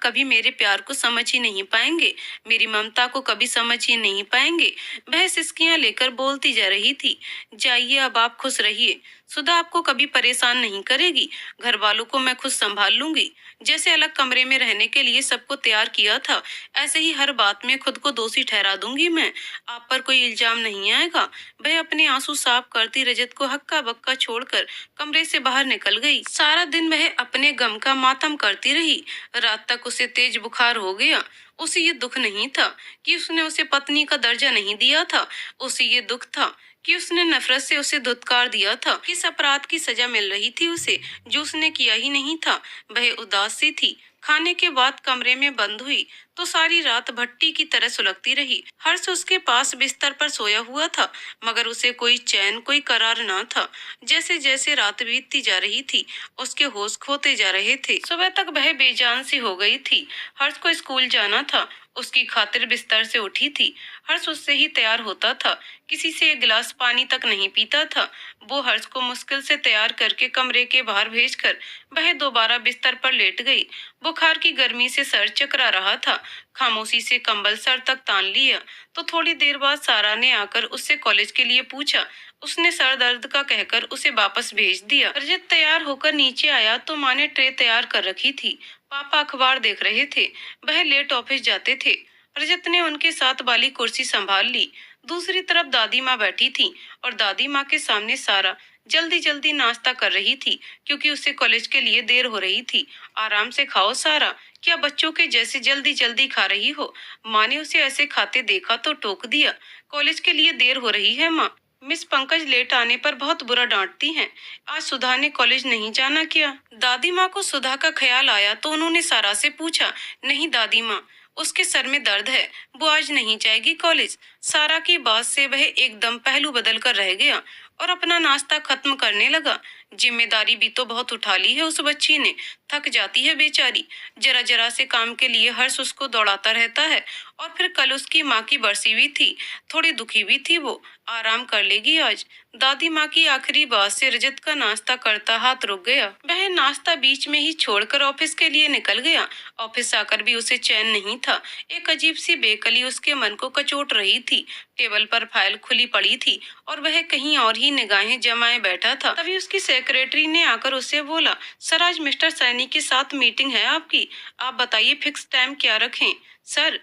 कभी मेरे प्यार को समझ ही नहीं पाएंगे, मेरी ममता को कभी समझ ही नहीं पाएंगे। वह सिसकियां लेकर बोलती जा रही थी। जाइए, अब आप खुश रहिए। सुधा आपको कभी परेशान नहीं करेगी। घर वालों को मैं खुद संभाल लूंगी। जैसे अलग कमरे में रहने के लिए सबको तैयार किया था, ऐसे ही हर बात में खुद को दोषी ठहरा दूंगी मैं। आप पर कोई इल्जाम नहीं आएगा। वह अपने आंसू साफ करती रजत को हक्का बक्का छोड़कर कमरे से बाहर निकल गई। सारा दिन वह अपने गम का मातम करती रही। रात तक उसे तेज बुखार हो गया। उसे ये दुख नहीं था कि उसने उसे पत्नी का दर्जा नहीं दिया था। उसे ये दुख था कि उसने नफरत से उसे धुतकार दिया था। किस अपराध की सजा मिल रही थी उसे जो उसने किया ही नहीं था। वह उदास सी थी, खाने के बाद कमरे में बंद हुई तो सारी रात भट्टी की तरह सुलगती रही। हर्ष उसके पास बिस्तर पर सोया हुआ था, मगर उसे कोई चैन, कोई करार ना था। जैसे जैसे रात बीतती जा रही थी, उसके होश खोते जा रहे थे। सुबह तक वह बेजान सी हो गई थी। हर्ष को स्कूल जाना था, उसकी खातिर बिस्तर से उठी थी। हर्ष उससे ही तैयार होता था, किसी से एक गिलास पानी तक नहीं पीता था। वो हर्ष को मुश्किल से तैयार करके कमरे के बाहर भेजकर वह दोबारा बिस्तर पर लेट गई। बुखार की गर्मी से सर चकरा रहा था। खामोशी से कंबल सर तक तान लिया तो थोड़ी देर बाद सारा ने आकर उससे कॉलेज के लिए पूछा। उसने सर दर्द का कहकर उसे वापस भेज दिया। रजत तैयार होकर नीचे आया तो माँ ने ट्रे तैयार कर रखी थी। पापा अखबार देख रहे थे। वह लेट ऑफिस जाते थे। रजत ने उनके साथ वाली कुर्सी संभाल ली। दूसरी तरफ दादी माँ बैठी थी और दादी माँ के सामने सारा जल्दी जल्दी नाश्ता कर रही थी, क्योंकि उसे कॉलेज के लिए देर हो रही थी। आराम से खाओ सारा, क्या बच्चों के जैसे जल्दी जल्दी खा रही हो? माँ ने उसे ऐसे खाते देखा तो टोक दिया। कॉलेज के लिए देर हो रही है माँ। मिस पंकज लेट आने पर बहुत बुरा डांटती हैं। आज सुधा ने कॉलेज नहीं जाना क्या? दादी माँ को सुधा का ख्याल आया तो उन्होंने सारा से पूछा। नहीं दादी माँ, उसके सर में दर्द है, वो आज नहीं जाएगी कॉलेज। सारा की बात से वह एकदम पहलू बदल कर रह गया और अपना नाश्ता खत्म करने लगा। जिम्मेदारी भी तो बहुत उठा ली है उस बच्ची ने, थक जाती है बेचारी। जरा जरा से काम के लिए हर्ष उसको दौड़ाता रहता है। और फिर कल उसकी माँ की बरसी भी थी, थोड़ी दुखी भी थी वो। आराम कर लेगी आज। दादी माँ की आखिरी बात से रजत का नाश्ता करता हाथ रुक गया। वह नाश्ता बीच में ही छोड़कर ऑफिस के लिए निकल गया। ऑफिस आकर भी उसे चैन नहीं था। एक अजीब सी बेकली उसके मन को कचोट रही थी। टेबल पर फाइल खुली पड़ी थी और वह कहीं और ही निगाहें जमाए बैठा था। तभी उसकी सेक्रेटरी ने आकर उससे बोला, सर आज मिस्टर सैनी के साथ मीटिंग है आपकी, आप बताइए फिक्स टाइम क्या रखें? सर,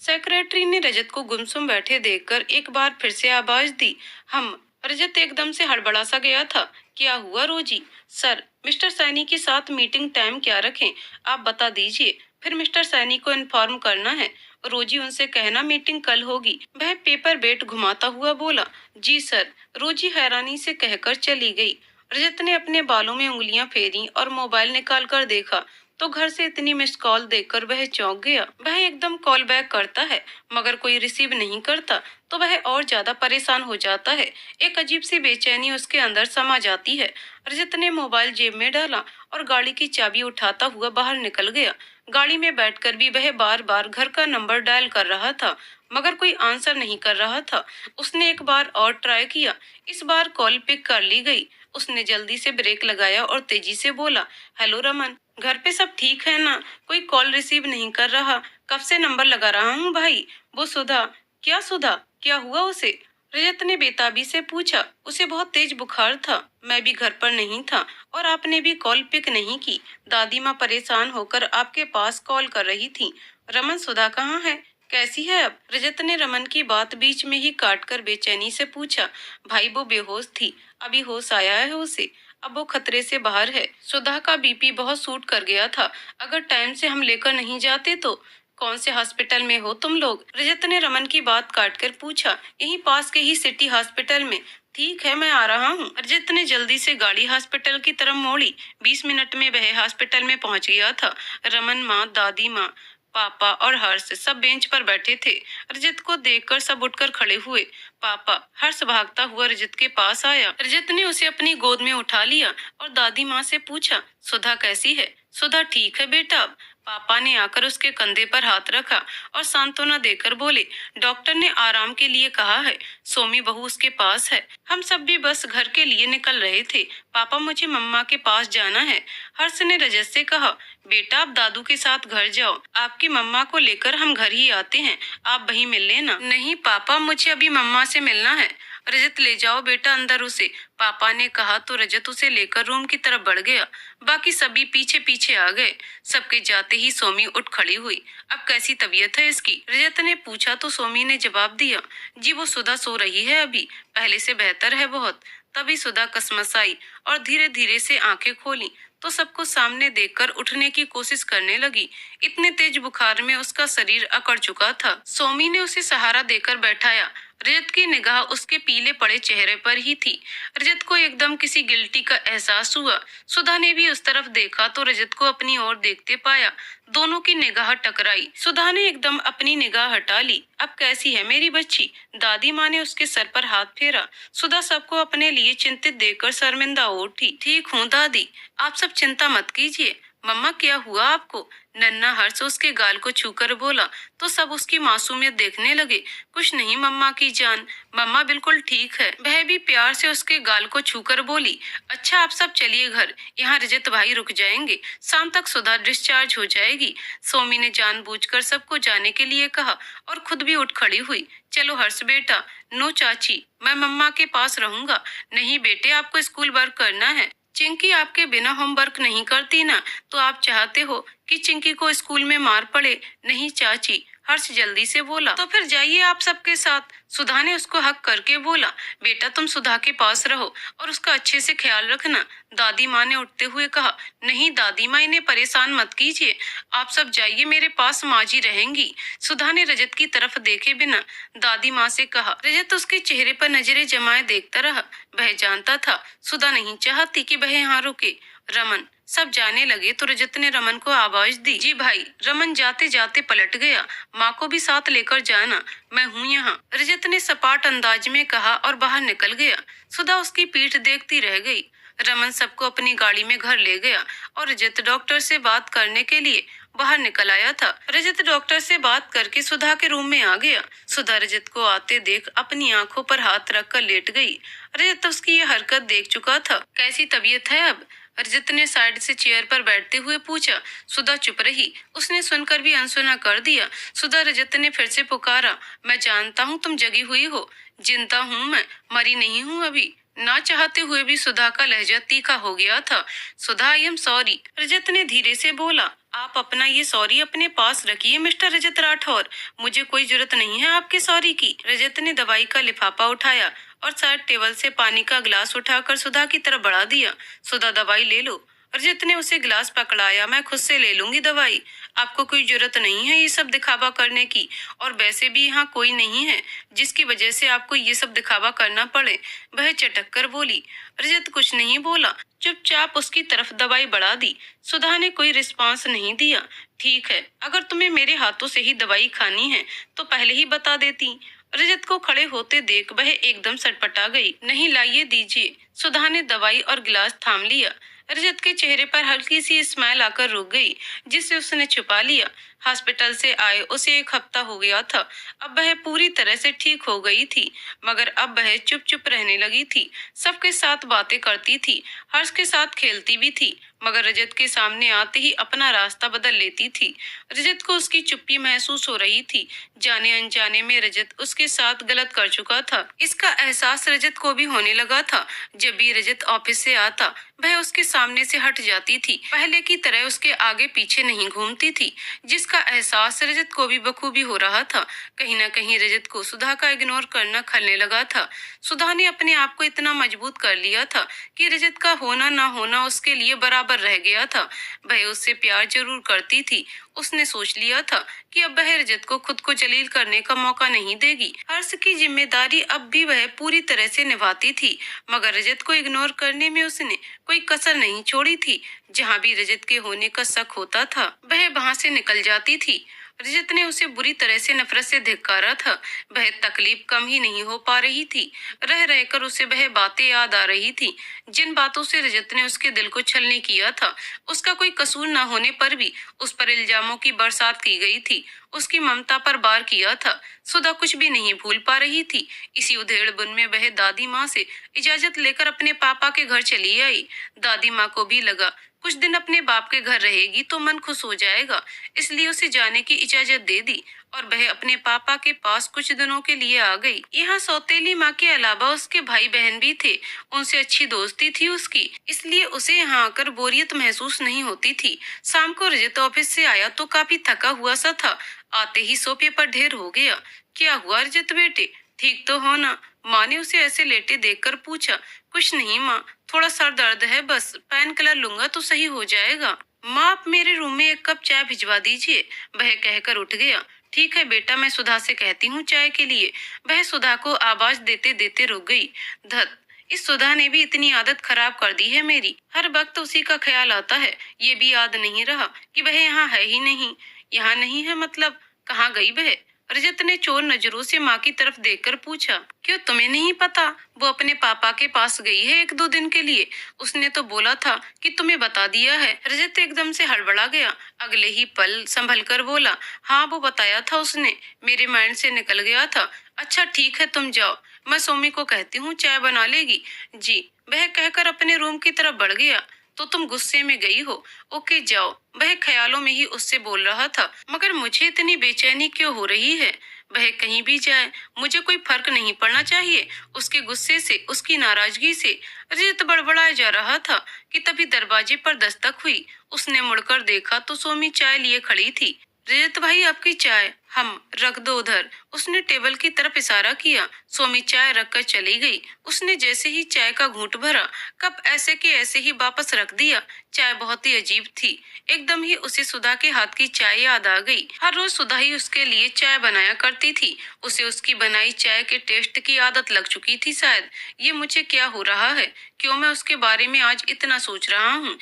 सेक्रेटरी ने रजत को गुमसुम बैठे देखकर एक बार फिर से आवाज दी। हम। रजत एकदम से हड़बड़ा सा गया था। क्या हुआ रोजी? सर, मिस्टर सैनी के साथ मीटिंग टाइम क्या रखें, आप बता दीजिए, फिर मिस्टर सैनी को इन्फॉर्म करना है। रोजी उनसे कहना मीटिंग कल होगी। वह पेपर वेट घुमाता हुआ बोला। जी सर। रोजी हैरानी से कहकर चली गई। रजत ने अपने बालों में उंगलियां फेरी और मोबाइल निकाल कर देखा तो घर से इतनी मिस कॉल देखकर वह चौंक गया। वह एकदम कॉल बैक करता है मगर कोई रिसीव नहीं करता तो वह और ज्यादा परेशान हो जाता है। एक अजीब सी बेचैनी उसके अंदर समा जाती है। रजत ने मोबाइल जेब में डाला और गाड़ी की चाबी उठाता हुआ बाहर निकल गया। गाड़ी में बैठकर भी वह बार बार घर का नंबर डायल कर रहा था मगर कोई आंसर नहीं कर रहा था। उसने एक बार और ट्राई किया। इस बार कॉल पिक कर ली गई। उसने जल्दी से ब्रेक लगाया और तेजी से बोला, हेलो रमन, घर पे सब ठीक है ना? कोई कॉल रिसीव नहीं कर रहा, कब से नंबर लगा रहा हूँ भाई। वो सुधा। क्या सुधा? क्या हुआ उसे? रजत ने बेताबी से पूछा। उसे बहुत तेज बुखार था, मैं भी घर पर नहीं था और आपने भी कॉल पिक नहीं की। दादी माँ परेशान होकर आपके पास कॉल कर रही थी। रमन, सुधा कहाँ है, कैसी है अब? रजत ने रमन की बात बीच में ही काट कर बेचैनी से पूछा। भाई वो बेहोश थी, अभी होश आया है उसे, अब वो खतरे से बाहर है। सुधा का बीपी बहुत सूट कर गया था, अगर टाइम से हम लेकर नहीं जाते तो। कौन से हॉस्पिटल में हो तुम लोग? रजत ने रमन की बात काटकर पूछा। यहीं पास के ही सिटी हॉस्पिटल में। ठीक है, मैं आ रहा हूँ। रजत ने जल्दी से गाड़ी हॉस्पिटल की तरफ मोड़ी। 20 मिनट में वह हॉस्पिटल में पहुंच गया था। रमन, माँ, दादी माँ, पापा और हर्ष सब बेंच पर बैठे थे। रजत को देखकर सब उठकर खड़े हुए। पापा। हर्ष भागता हुआ रजत के पास आया। रजत ने उसे अपनी गोद में उठा लिया और दादी माँ से पूछा, सुधा कैसी है? सुधा ठीक है बेटा। पापा ने आकर उसके कंधे पर हाथ रखा और सांत्वना देकर बोले, डॉक्टर ने आराम के लिए कहा है, सोमी बहू उसके पास है। हम सब भी बस घर के लिए निकल रहे थे। पापा, मुझे मम्मा के पास जाना है। हर्ष ने रजत से कहा, बेटा आप दादू के साथ घर जाओ, आपकी मम्मा को लेकर हम घर ही आते हैं, आप वहीं मिल लेना। नहीं पापा, मुझे अभी मम्मा से मिलना है। रजत, ले जाओ बेटा अंदर उसे, पापा ने कहा तो रजत उसे लेकर रूम की तरफ बढ़ गया। बाकी सभी पीछे पीछे आ गए। सबके जाते ही सोमी उठ खड़ी हुई। अब कैसी तबीयत है इसकी? रजत ने पूछा तो सोमी ने जवाब दिया, जी वो सुधा सो रही है अभी, पहले से बेहतर है बहुत। तभी सुधा कसमसाई और धीरे धीरे से आंखें खोली तो सबको सामने देखकर उठने की कोशिश करने लगी। इतने तेज बुखार में उसका शरीर अकड़ चुका था। सोमी ने उसे सहारा देकर बैठाया। रजत की निगाह उसके पीले पड़े चेहरे पर ही थी। रजत को एकदम किसी गिल्टी का एहसास हुआ। सुधा ने भी उस तरफ देखा तो रजत को अपनी ओर देखते पाया। दोनों की निगाह टकराई। सुधा ने एकदम अपनी निगाह हटा ली। अब कैसी है मेरी बच्ची? दादी माँ ने उसके सर पर हाथ फेरा। सुधा सबको अपने लिए चिंतित देखकर शर्मिंदा हो उठी। ठीक हूँ दादी, आप सब चिंता मत कीजिए। मम्मा क्या हुआ आपको? नन्हा हर्ष उसके गाल को छूकर बोला तो सब उसकी मासूमियत देखने लगे। कुछ नहीं मम्मा की जान, मम्मा बिल्कुल ठीक है। वह भी प्यार से उसके गाल को छूकर बोली, अच्छा आप सब चलिए घर, यहाँ रजत भाई रुक जाएंगे, शाम तक सुधा डिस्चार्ज हो जाएगी। सोमी ने जानबूझकर सबको जाने के लिए कहा और खुद भी उठ खड़ी हुई। चलो हर्ष बेटा। नो चाची, मैं मम्मा के पास रहूंगा। नहीं बेटे, आपको स्कूल वर्क करना है। चिंकी आपके बिना होमवर्क नहीं करती ना, तो आप चाहते हो कि चिंकी को स्कूल में मार पड़े? नहीं चाची, हर्ष जल्दी से बोला। तो फिर जाइए आप सबके साथ। सुधा ने उसको हक करके बोला, बेटा तुम सुधा के पास रहो और उसका अच्छे से ख्याल रखना। दादी माँ ने उठते हुए कहा, नहीं दादी माँ, इन्हें परेशान मत कीजिए, आप सब जाइए, मेरे पास माँ जी रहेंगी। सुधा ने रजत की तरफ देखे बिना दादी माँ से कहा। रजत उसके चेहरे पर नजरें जमाए देखता रहा। वह जानता था सुधा नहीं चाहती कि वह यहाँ रुके। रमन। सब जाने लगे तो रजत ने रमन को आवाज दी। जी भाई। रमन जाते जाते पलट गया। माँ को भी साथ लेकर जाना, मैं हूँ यहाँ, रजत ने सपाट अंदाज में कहा और बाहर निकल गया। सुधा उसकी पीठ देखती रह गई। रमन सबको अपनी गाड़ी में घर ले गया और रजत डॉक्टर से बात करने के लिए बाहर निकल आया था। रजत डॉक्टर से बात करके सुधा के रूम में आ गया। सुधा रजत को आते देख अपनी आंखों पर हाथ रखकर लेट गई। रजत उसकी ये हरकत देख चुका था। कैसी तबीयत है अब? रजत ने साइड से चेयर पर बैठते हुए पूछा। सुधा चुप रही। उसने सुनकर भी अनसुना कर दिया। सुधा। रजत ने फिर से पुकारा, मैं जानता हूँ तुम जगी हुई हो। जिंदा हूँ मैं, मरी नहीं हूँ अभी। ना चाहते हुए भी सुधा का लहजा तीखा हो गया था। सुधा, आई एम सॉरी, रजत ने धीरे से बोला। आप अपना ये सॉरी अपने पास रखिए मिस्टर रजत राठौर, मुझे कोई जरूरत नहीं है आपके सॉरी की। रजत ने दवाई का लिफाफा उठाया और शायद टेबल से पानी का गिलास उठाकर सुधा की तरफ बढ़ा दिया। सुधा, दवाई ले लो। रजत ने उसे गिलास पकड़ाया। मैं खुद से ले लूंगी दवाई, आपको कोई जरूरत नहीं है ये सब दिखावा करने की, और वैसे भी यहाँ कोई नहीं है जिसकी वजह से आपको ये सब दिखावा करना पड़े। वह चटक कर बोली। रजत कुछ नहीं बोला, चुपचाप उसकी तरफ दवाई बढ़ा दी। सुधा ने कोई रिस्पॉन्स नहीं दिया। ठीक है, अगर तुम्हें मेरे हाथों से ही दवाई खानी है तो पहले ही बता देती। रजत को खड़े होते देख वह एकदम सटपटा गई। नहीं, लाइए दीजिए। सुधा ने दवाई और गिलास थाम लिया। रजत के चेहरे पर हल्की सी स्माइल आकर रुक गई, जिसे उसने छुपा लिया। हॉस्पिटल से आए उसे 1 हफ्ता हो गया था। अब वह पूरी तरह से ठीक हो गई थी, मगर अब वह चुप चुप रहने लगी थी। सबके साथ बातें करती थी, हर्ष के साथ खेलती भी थी, मगर रजत के सामने आते ही अपना रास्ता बदल लेती थी। रजत को उसकी चुप्पी महसूस हो रही थी। जाने अनजाने में रजत उसके साथ गलत कर चुका था। इसका एहसास रजत को भी होने लगा था। जब भी रजत ऑफिस से आता वह उसके सामने से हट जाती थी, पहले की तरह उसके आगे पीछे नहीं घूमती थी, जिसका एहसास रजत को भी बखूबी हो रहा था। कहीं न कहीं रजत को सुधा का इग्नोर करना खलने लगा था। सुधा ने अपने आप को इतना मजबूत कर लिया था कि रजत का होना ना होना उसके लिए बराबर रह गया था। वह उससे प्यार जरूर करती थी। उसने सोच लिया था कि अब वह रजत को खुद को जलील करने का मौका नहीं देगी। हर्ष की जिम्मेदारी अब भी वह पूरी तरह से निभाती थी, मगर रजत को इग्नोर करने में उसने कोई कसर नहीं छोड़ी थी। जहाँ भी रजत के होने का शक होता था वह वहाँ से निकल जाती थी। रजत ने उसे बुरी तरह से नफरत से धिक्कारा था। वह तकलीफ कम ही नहीं हो पा रही थी। रह रहकर उसे वह बातें याद आ रही थी, जिन बातों से रजत ने उसके दिल को छलनी किया था। उसका कोई कसूर न होने पर भी उस पर इल्जामों की बरसात की गई थी। उसकी ममता पर वार किया था। सुधा कुछ भी नहीं भूल पा रही थी। इसी उधेड़बुन में वह दादी माँ से इजाजत लेकर अपने पापा के घर चली आई। दादी माँ को भी लगा कुछ दिन अपने बाप के घर रहेगी तो मन खुश हो जाएगा, इसलिए उसे जाने की इजाजत दे दी और वह अपने पापा के पास कुछ दिनों के लिए आ गई। यहाँ सौतेली माँ के अलावा उसके भाई बहन भी थे। उनसे अच्छी दोस्ती थी उसकी, इसलिए उसे यहाँ आकर बोरियत महसूस नहीं होती थी। शाम को रजत ऑफिस से आया तो काफी थका हुआ सा था। आते ही सोफे पर ढेर हो गया। क्या हुआ रजत बेटे, ठीक तो हो ना? माँ ने उसे ऐसे लेटे देखकर पूछा। कुछ नहीं माँ, थोड़ा सर दर्द है बस, पेन किलर लूंगा तो सही हो जाएगा। माँ, आप मेरे रूम में 1 कप चाय भिजवा दीजिए, वह कहकर उठ गया। ठीक है बेटा, मैं सुधा से कहती हूँ चाय के लिए। वह सुधा को आवाज देते देते रुक गई। धत, इस सुधा ने भी इतनी आदत खराब कर दी है मेरी। हर वक्त उसी का ख्याल आता है। ये भी याद नहीं रहा कि वह यहाँ है ही नहीं। यहाँ नहीं है मतलब कहाँ गई वह? रजत ने चोर नजरों से माँ की तरफ देखकर पूछा। क्यों, तुम्हें नहीं पता? वो अपने पापा के पास गई है 1-2 दिन के लिए। उसने तो बोला था कि तुम्हें बता दिया है। रजत एकदम से हड़बड़ा गया। अगले ही पल संभल कर बोला, हाँ वो बताया था उसने, मेरे माइंड से निकल गया था। अच्छा ठीक है, तुम जाओ, मैं सोमी को कहती हूँ चाय बना लेगी। जी, वह कहकर अपने रूम की तरफ बढ़ गया। तो तुम गुस्से में गई हो? ओके जाओ, वह ख्यालों में ही उससे बोल रहा था। मगर मुझे इतनी बेचैनी क्यों हो रही है? वह कहीं भी जाए, मुझे कोई फर्क नहीं पड़ना चाहिए उसके गुस्से से, उसकी नाराजगी से। रजत बड़बड़ाया जा रहा था कि तभी दरवाजे पर दस्तक हुई। उसने मुड़कर देखा तो सोमी चाय लिए खड़ी थी। रजत भाई, आपकी चाय। हम रख दो उधर। उसने टेबल की तरफ इशारा किया। सोमी चाय रखकर चली गई। उसने जैसे ही चाय का घूंट भरा, कप ऐसे के ऐसे ही वापस रख दिया। चाय बहुत ही अजीब थी। एकदम ही उसे सुधा के हाथ की चाय याद आ गई। हर रोज सुधा ही उसके लिए चाय बनाया करती थी। उसे उसकी बनाई चाय के टेस्ट की आदत लग चुकी थी शायद। ये मुझे क्या हो रहा है? क्यों मैं उसके बारे में आज इतना सोच रहा हूँ?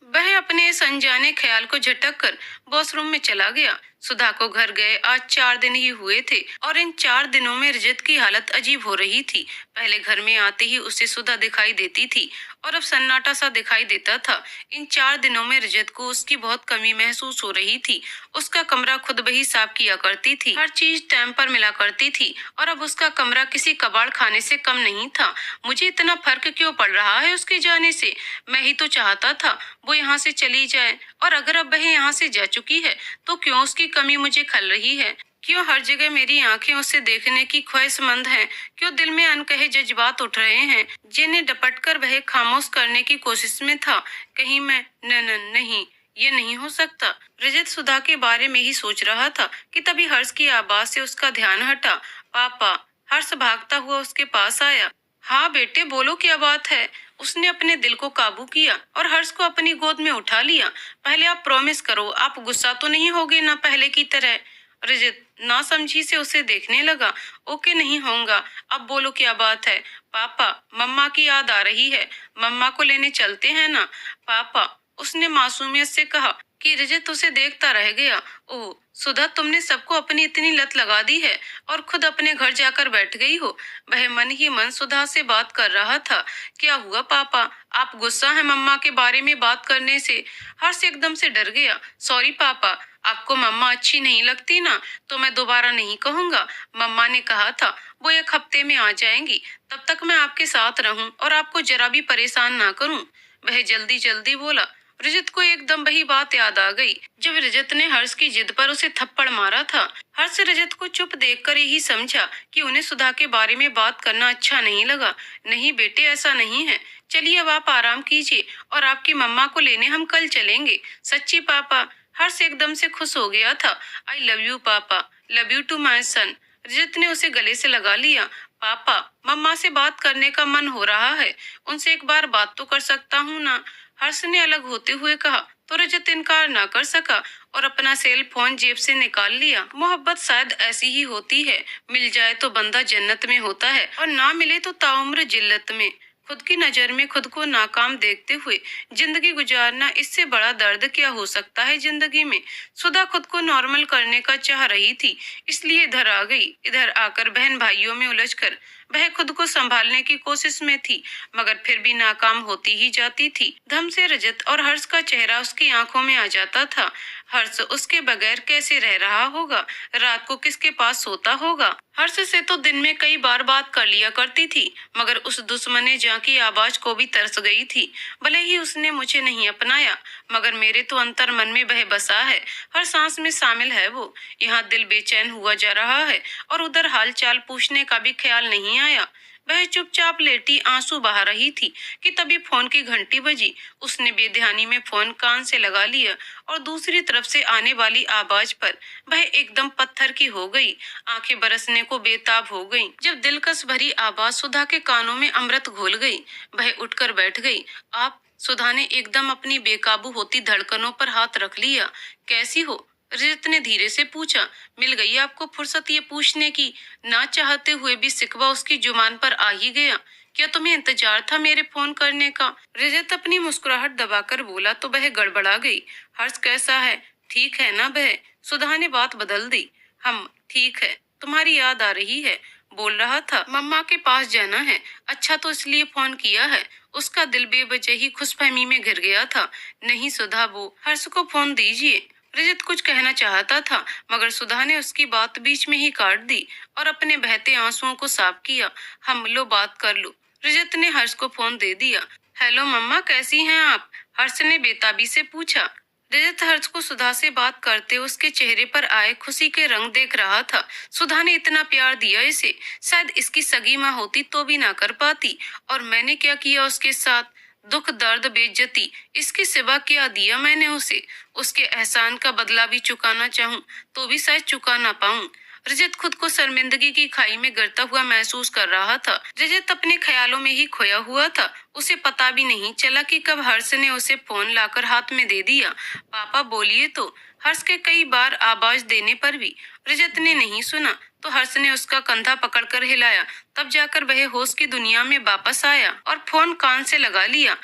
वह अपने इस अनजाने ख्याल को झटक कर वॉशरूम में चला गया। सुधा को घर गए आज 4 दिन ही हुए थे और इन 4 दिनों में रजत की हालत अजीब हो रही थी। पहले घर में आते ही उसे सुधा दिखाई देती थी और अब सन्नाटा सा दिखाई देता था। इन 4 दिनों में रजत को उसकी बहुत कमी महसूस हो रही थी। उसका कमरा खुद वही साफ किया करती थी, हर चीज टाइम पर मिला करती थी और अब उसका कमरा किसी कबाड़ खाने से कम नहीं था। मुझे इतना फर्क क्यों पड़ रहा है उसके जाने से? मैं ही तो चाहता था वो यहाँ से चली जाए, और अगर अब वह यहाँ से जा चुकी है तो क्यों उसकी कमी मुझे खल रही है? क्यों हर जगह मेरी आंखें उसे देखने की ख्वाहिशमंद हैं? क्यों दिल में अनकहे जज्बात उठ रहे हैं जिन्हें डपटकर वह खामोश करने की कोशिश में था? कहीं मैं न न नहीं, ये नहीं हो सकता। रजत सुधा के बारे में ही सोच रहा था कि तभी हर्ष की आवाज से उसका ध्यान हटा। पापा! हर्ष भागता हुआ उसके पास आया। हाँ बेटे, बोलो क्या बात है? उसने अपने दिल को काबू किया और हर्ष को अपनी गोद में उठा लिया। पहले आप प्रॉमिस करो, आप गुस्सा तो नहीं होगे ना पहले की तरह? रजत नासमझी से उसे देखने लगा। ओके, नहीं होऊंगा। अब बोलो क्या बात है? पापा, मम्मा की याद आ रही है। मम्मा को लेने चलते हैं ना? पापा, उसने मासूमियत से कहा कि रजत उसे देखता रह गया। ओह सुधा, तुमने सबको अपनी इतनी लत लगा दी है और खुद अपने घर जाकर बैठ गई हो। वह मन ही मन सुधा से बात कर रहा था। क्या हुआ पापा? आप गुस्सा है मम्मा के बारे में बात करने से? हर्ष एकदम से डर गया। सॉरी पापा, आपको मम्मा अच्छी नहीं लगती ना तो मैं दोबारा नहीं कहूँगा। मम्मा ने कहा था वो 1 हफ्ते में आ जाएंगी, तब तक मैं आपके साथ रहूं और आपको जरा भी परेशान ना करूं। वह जल्दी जल्दी बोला। रजत को एकदम वही बात याद आ गई जब रजत ने हर्ष की जिद पर उसे थप्पड़ मारा था। हर्ष रजत को चुप देखकर यही समझा कि उन्हें सुधा के बारे में बात करना अच्छा नहीं लगा। नहीं बेटे, ऐसा नहीं है। चलिए अब आप आराम कीजिए और आपकी मम्मा को लेने हम कल चलेंगे। सच्ची पापा? हर्ष एकदम से खुश हो गया था। आई लव यू पापा, लव यू टू माई सन। रजत ने उसे गले से लगा लिया। पापा, मम्मा से बात करने का मन हो रहा है, उनसे एक बार बात तो कर सकता हूँ ना? हर्ष ने अलग होते हुए कहा तो रजत इनकार ना कर सका और अपना सेल फोन जेब से निकाल लिया। मोहब्बत शायद ऐसी ही होती है, मिल जाए तो बंदा जन्नत में होता है और ना मिले तो ताउम्र जिल्लत में। खुद की नजर में खुद को नाकाम देखते हुए जिंदगी गुजारना, इससे बड़ा दर्द क्या हो सकता है जिंदगी में? सुधा खुद को नॉर्मल करने का चाह रही थी, इसलिए इधर आ गई। इधर आकर बहन भाइयों में उलझकर वह खुद को संभालने की कोशिश में थी, मगर फिर भी नाकाम होती ही जाती थी। धम से रजत और हर्ष का चेहरा उसकी आंखों में आ जाता था। हर्ष उसके बगैर कैसे रह रहा होगा? रात को किसके पास सोता होगा? हर्ष से तो दिन में कई बार बात कर लिया करती थी, मगर उस दुश्मने जां की आवाज को भी तरस गई थी। भले ही उसने मुझे नहीं अपनाया, मगर मेरे तो अंतर मन में वह बसा है, हर सांस में शामिल है वो। यहाँ दिल बेचैन हुआ जा रहा है और उधर हालचाल पूछने का भी ख्याल नहीं आया। वह चुपचाप लेटी आंसू बहा रही थी कि तभी फोन की घंटी बजी। उसने बेध्यानी में फोन कान से लगा लिया और दूसरी तरफ से आने वाली आवाज पर वह एकदम पत्थर की हो गई। आंखें बरसने को बेताब हो गईं। जब दिलकश भरी आवाज सुधा के कानों में अमृत घोल गई, वह उठकर बैठ गई। आप? सुधा ने एकदम अपनी बेकाबू होती धड़कनों पर हाथ रख लिया। कैसी हो? रजत ने धीरे से पूछा। मिल गई आपको फुर्सत ये पूछने की? ना चाहते हुए भी सिकवा उसकी जुबान पर आ ही गया। क्या तुम्हें इंतजार था मेरे फोन करने का? रजत अपनी मुस्कुराहट दबाकर बोला तो वह गड़बड़ा गई। हर्ष कैसा है? ठीक है ना वह? सुधा ने बात बदल दी। हम ठीक है, तुम्हारी याद आ रही है। बोल रहा था मम्मा के पास जाना है। अच्छा तो इसलिए फोन किया है? उसका दिल बेवजह ही खुशफहमी में घिर गया था। नहीं सुधा, वो हर्ष को फोन दीजिए। रजत कुछ कहना चाहता था मगर सुधा ने उसकी बात बीच में ही काट दी और अपने बहते आंसुओं को साफ किया। हम लो बात कर लो। रजत ने हर्ष को फोन दे दिया। हेलो मम्मा, कैसी हैं आप? हर्ष ने बेताबी से पूछा। रजत हर्ष को सुधा से बात करते उसके चेहरे पर आए खुशी के रंग देख रहा था। सुधा ने इतना प्यार दिया इसे, शायद इसकी सगी माँ होती तो भी ना कर पाती। और मैंने क्या किया उसके साथ? दुख, दर्द, बेइज्जती, इसके सिवा क्या दिया मैंने उसे? उसके एहसान का बदला भी चुकाना चाहूं तो भी शायद चुका ना पाऊं। रजत खुद को शर्मिंदगी की खाई में गिरता हुआ महसूस कर रहा था। रजत अपने ख्यालों में ही खोया हुआ था। उसे पता भी नहीं चला कि कब हर्ष ने उसे फोन लाकर हाथ में दे दिया। पापा बोलिए तो। हर्ष के कई बार आवाज देने पर भी रजत ने नहीं सुना तो हर्ष ने उसका कंधा पकड़कर हिलाया। तब जाकर वह होश की दुनिया में वापस आया और फोन कान से लगा लिया।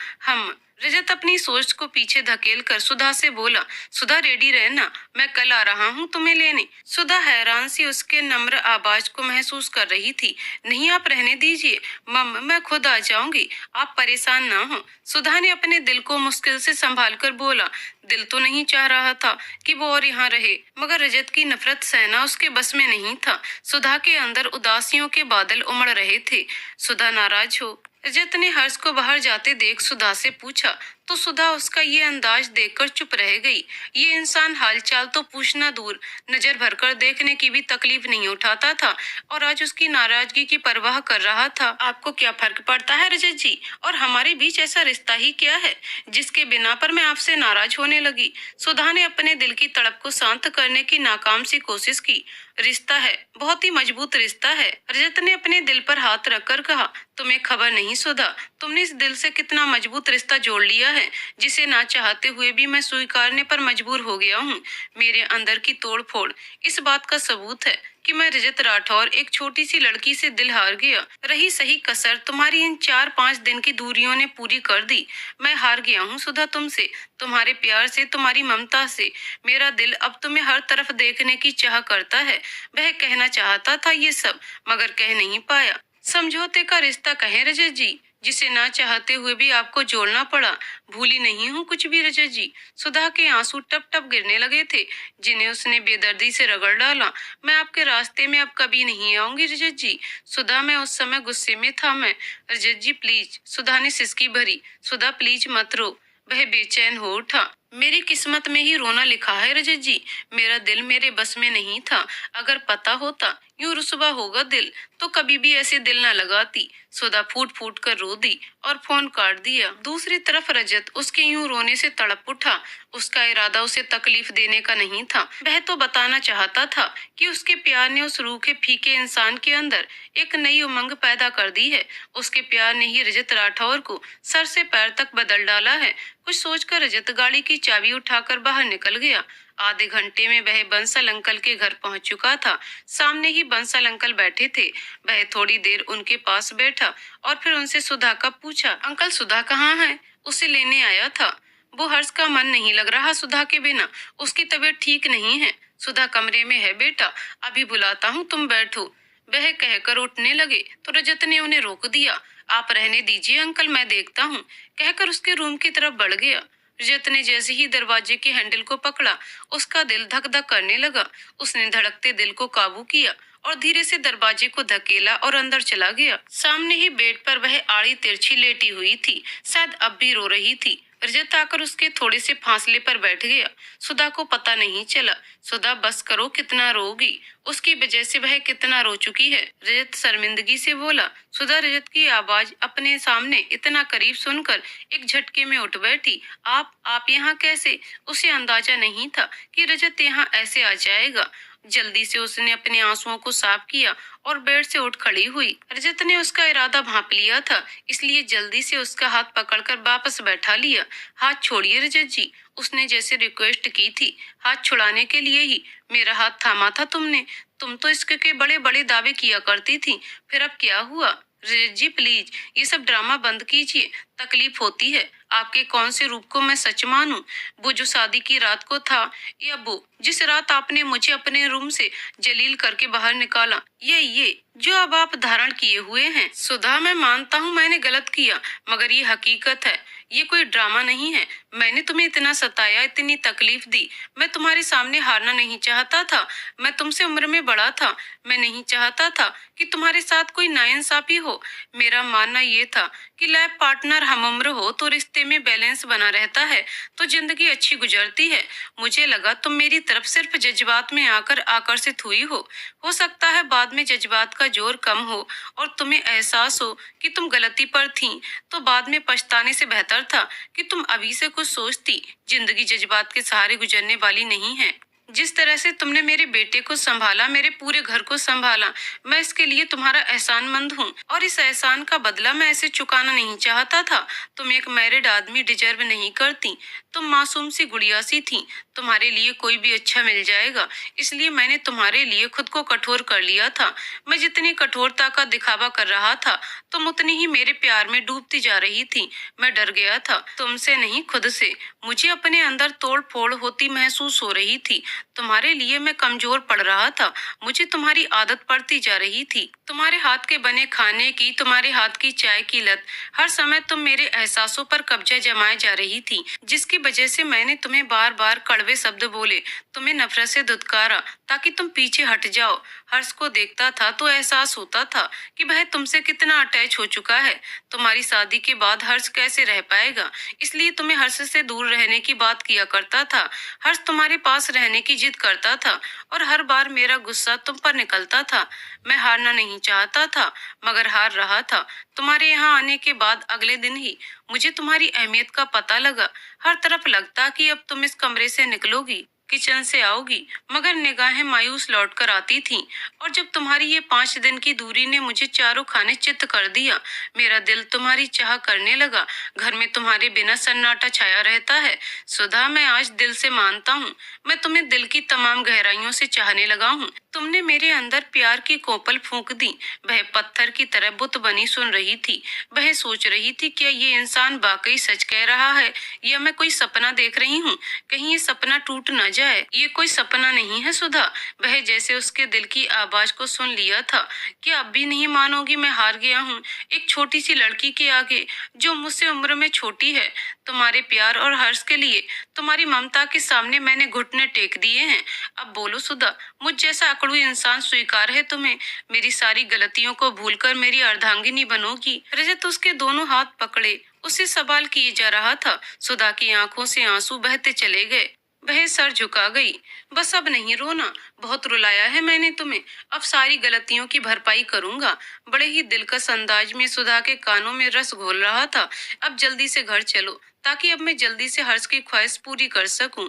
रजत अपनी सोच को पीछे धकेल कर सुधा से बोला, सुधा रेडी रहना, मैं कल आ रहा हूँ तुम्हें लेने। सुधा हैरान सी उसके नम्र आवाज को महसूस कर रही थी। नहीं, आप रहने दीजिए मम, मैं खुद आ जाऊंगी, आप परेशान ना हो। सुधा ने अपने दिल को मुश्किल से संभाल कर बोला। दिल तो नहीं चाह रहा था कि वो और यहाँ रहे, मगर रजत की नफरत सहना उसके बस में नहीं था। सुधा के अंदर उदासियों के बादल उमड़ रहे थे। सुधा नाराज हो? रजत ने हर्ष को बाहर जाते देख सुधा से पूछा तो सुधा उसका ये अंदाज देखकर चुप रह गई। ये इंसान हालचाल तो पूछना दूर, नजर भरकर देखने की भी तकलीफ नहीं उठाता था और आज उसकी नाराजगी की परवाह कर रहा था। आपको क्या फर्क पड़ता है रजत जी? और हमारे बीच ऐसा रिश्ता ही क्या है जिसके बिना पर मैं आपसे नाराज होने लगी? सुधा ने अपने दिल की तड़प को शांत करने की नाकाम सी कोशिश की। रिश्ता है, बहुत ही मजबूत रिश्ता है। रजत ने अपने दिल पर हाथ रखकर कहा। तुम्हें खबर नहीं सुधा, तुमने इस दिल से कितना मजबूत रिश्ता जोड़ लिया है जिसे ना चाहते हुए भी मैं स्वीकारने पर मजबूर हो गया हूँ। मेरे अंदर की तोड़ फोड़ इस बात का सबूत है कि मैं रजत राठौर एक छोटी सी लड़की से दिल हार गया। रही सही कसर तुम्हारी इन 4-5 दिन की दूरियों ने पूरी कर दी। मैं हार गया हूँ सुधा तुमसे, तुम्हारे प्यार से, तुम्हारी ममता से। मेरा दिल अब तुम्हें हर तरफ देखने की चाह करता है। वह कहना चाहता था ये सब मगर कह नहीं पाया। समझौते का रिश्ता कहें रजत जी, जिसे ना चाहते हुए भी आपको जोड़ना पड़ा। भूली नहीं हूँ कुछ भी रजत जी। सुधा के आंसू टप टप गिरने लगे थे जिन्हें उसने बेदर्दी से रगड़ डाला। मैं आपके रास्ते में अब कभी नहीं आऊंगी रजत जी। सुधा, मैं उस समय गुस्से में था। मैं रजत जी प्लीज। सुधा ने सिसकी भरी। सुधा प्लीज मत रो। वह बेचैन हो उठा। मेरी किस्मत में ही रोना लिखा है रजत जी। मेरा दिल मेरे बस में नहीं था। अगर पता होता यूं रुसवा होगा दिल तो कभी भी ऐसे दिल न लगाती। सुधा फूट फूट कर रो दी और फोन काट दिया। दूसरी तरफ रजत उसके यूं रोने से तड़प उठा। उसका इरादा उसे तकलीफ देने का नहीं था। वह तो बताना चाहता था कि उसके प्यार ने उस रूखे फीके इंसान के अंदर एक नई उमंग पैदा कर दी है। उसके प्यार ने ही रजत राठौर को सर से पैर तक बदल डाला है। कुछ सोचकर रजत गाड़ी की चाबी उठाकर बाहर निकल गया। आधे घंटे में वह बंसल अंकल के घर पहुंच चुका था। सामने ही बंसल अंकल बैठे थे। वह थोड़ी देर उनके पास बैठा और फिर उनसे सुधा का पूछा। अंकल, सुधा कहाँ है? उसे लेने आया था। वो हर्ष का मन नहीं लग रहा सुधा के बिना। उसकी तबीयत ठीक नहीं है। सुधा कमरे में है बेटा, अभी बुलाता हूँ, तुम बैठो। वह कहकर उठने लगे तो रजत ने उन्हें रोक दिया। आप रहने दीजिए अंकल, मैं देखता हूँ, कहकर उसके रूम की तरफ बढ़ गया। रजत ने जैसे ही दरवाजे के हैंडल को पकड़ा उसका दिल धक धक करने लगा। उसने धड़कते दिल को काबू किया और धीरे से दरवाजे को धकेला और अंदर चला गया। सामने ही बेड पर वह आड़ी तिरछी लेटी हुई थी, शायद अब भी रो रही थी। रजत आकर उसके थोड़े से फासले पर बैठ गया। सुधा को पता नहीं चला। सुधा बस करो, कितना रोगी, उसकी वजह से वह कितना रो चुकी है। रजत शर्मिंदगी से बोला। सुधा रजत की आवाज अपने सामने इतना करीब सुनकर एक झटके में उठ बैठी। आप यहाँ कैसे? उसे अंदाजा नहीं था कि रजत यहाँ ऐसे आ जाएगा। जल्दी से उसने अपने आंसुओं को साफ किया और बेड से उठ खड़ी हुई। रजत ने उसका इरादा भांप लिया था, इसलिए जल्दी से उसका हाथ पकड़कर वापस बैठा लिया। हाथ छोड़िए रजत जी, उसने जैसे रिक्वेस्ट की थी। हाथ छुड़ाने के लिए ही मेरा हाथ थामा था तुमने। तुम तो इसके बड़े बड़े दावे किया करती थी, फिर अब क्या हुआ? रजत जी प्लीज, ये सब ड्रामा बंद कीजिए। तकलीफ होती है। आपके कौन से रूप को मैं सच मानूं? वो जो शादी की रात को था, या वो जिस रात आपने मुझे अपने रूम से जलील करके बाहर निकाला? ये जो अब आप धारण किए हुए हैं? सुधा, मैं मानता हूँ मैंने गलत किया, मगर ये हकीकत है। ये कोई ड्रामा नहीं है। मैंने तुम्हें इतना सताया, इतनी तकलीफ दी। मैं तुम्हारे सामने हारना नहीं चाहता था। मैं तुमसे उम्र में बड़ा था। मैं नहीं चाहता था कि तुम्हारे साथ कोई नाइंसाफी हो। मेरा मानना ये था कि लाइफ पार्टनर हम उम्र हो तो रिश्ते में बैलेंस बना रहता है, तो जिंदगी अच्छी गुजरती है। मुझे लगा तुम मेरी तरफ सिर्फ जज्बात में आकर आकर्षित हुई हो। हो सकता है बाद में जज्बात का जोर कम हो और तुम्हें एहसास हो कि तुम गलती पर थी, तो बाद में पछताने से बेहतर था कि तुम अभी से कुछ सोचती। जिंदगी जज्बात के सहारे गुजरने वाली नहीं है। जिस तरह से तुमने मेरे बेटे को संभाला, मेरे पूरे घर को संभाला, मैं इसके लिए तुम्हारा एहसानमंद हूँ, और इस एहसान का बदला मैं ऐसे चुकाना नहीं चाहता था। तुम एक मैरिड आदमी डिजर्व नहीं करती। तुम मासूम सी गुड़िया सी थी। तुम्हारे लिए कोई भी अच्छा मिल जाएगा, इसलिए मैंने तुम्हारे लिए खुद को कठोर कर लिया था। मैं जितनी कठोरता का दिखावा कर रहा था, तुम उतनी ही मेरे प्यार में डूबती जा रही थी। मैं डर गया था, तुमसे नहीं खुद से। मुझे अपने अंदर तोड़ फोड़ होती महसूस हो रही थी। तुम्हारे लिए मैं कमजोर पड़ रहा था। मुझे तुम्हारी आदत पड़ती जा रही थी। तुम्हारे हाथ के बने खाने की, तुम्हारे हाथ की चाय की लत। हर समय तुम मेरे एहसासों पर कब्जा जमाए जा रही थी, जिसकी वजह से मैंने तुम्हें बार बार कड़वे शब्द बोले, तुम्हें नफरत से धुतकारा, ताकि तुम पीछे हट जाओ। हर्ष को देखता था तो एहसास होता था कि वह तुमसे कितना अटैच हो चुका है। तुम्हारी शादी के बाद हर्ष कैसे रह पाएगा, इसलिए तुम्हें हर्ष से दूर रहने की बात किया करता था। हर्ष तुम्हारे पास रहने की जिद करता था और हर बार मेरा गुस्सा तुम पर निकलता था। मैं हारना नहीं चाहता था, मगर हार रहा था। तुम्हारे यहाँ आने के बाद अगले दिन ही मुझे तुम्हारी अहमियत का पता लगा। हर तरफ लगता कि अब तुम इस कमरे से निकलोगी, किचन से आओगी, मगर निगाहें मायूस लौट कर आती थीं। और जब तुम्हारी ये 5 दिन की दूरी ने मुझे चारों खाने चित्त कर दिया, मेरा दिल तुम्हारी चाह करने लगा। घर में तुम्हारे बिना सन्नाटा छाया रहता है। सुधा, मैं आज दिल से मानता हूँ, मैं तुम्हें दिल की तमाम गहराइयों से चाहने लगा हूँ। तुमने मेरे अंदर प्यार की कोपल फूंक दी। वह पत्थर की तरह बुत बनी सुन रही थी। वह सोच रही थी, क्या ये इंसान वाकई सच कह रहा है, या मैं कोई सपना देख रही हूँ? कहीं ये सपना टूट न जाए। ये कोई सपना नहीं है सुधा। वह जैसे उसके दिल की आवाज को सुन लिया था। क्या अब भी नहीं मानोगी मैं हार गया हूँ, एक छोटी सी लड़की के आगे, जो मुझसे उम्र में छोटी है? तुम्हारे प्यार और हर्ष के लिए, तुम्हारी ममता के सामने मैंने घुटने टेक दिए हैं। अब बोलो सुधा, मुझ जैसा अकड़ू इंसान स्वीकार है तुम्हें? मेरी सारी गलतियों को भूलकर मेरी अर्धांगिनी बनोगी? रजत उसके दोनों हाथ पकड़े उसे सवाल किए जा रहा था। सुधा की आंखों से आंसू बहते चले गए। वह सर झुका गई। बस अब नहीं रोना। बहुत रुलाया है मैंने तुम्हें। अब सारी गलतियों की भरपाई करूंगा। बड़े ही दिलकश अंदाज में सुधा के कानों में रस घोल रहा था। अब जल्दी से घर चलो, ताकि अब मैं जल्दी से हर्ष की ख्वाहिश पूरी कर सकूं।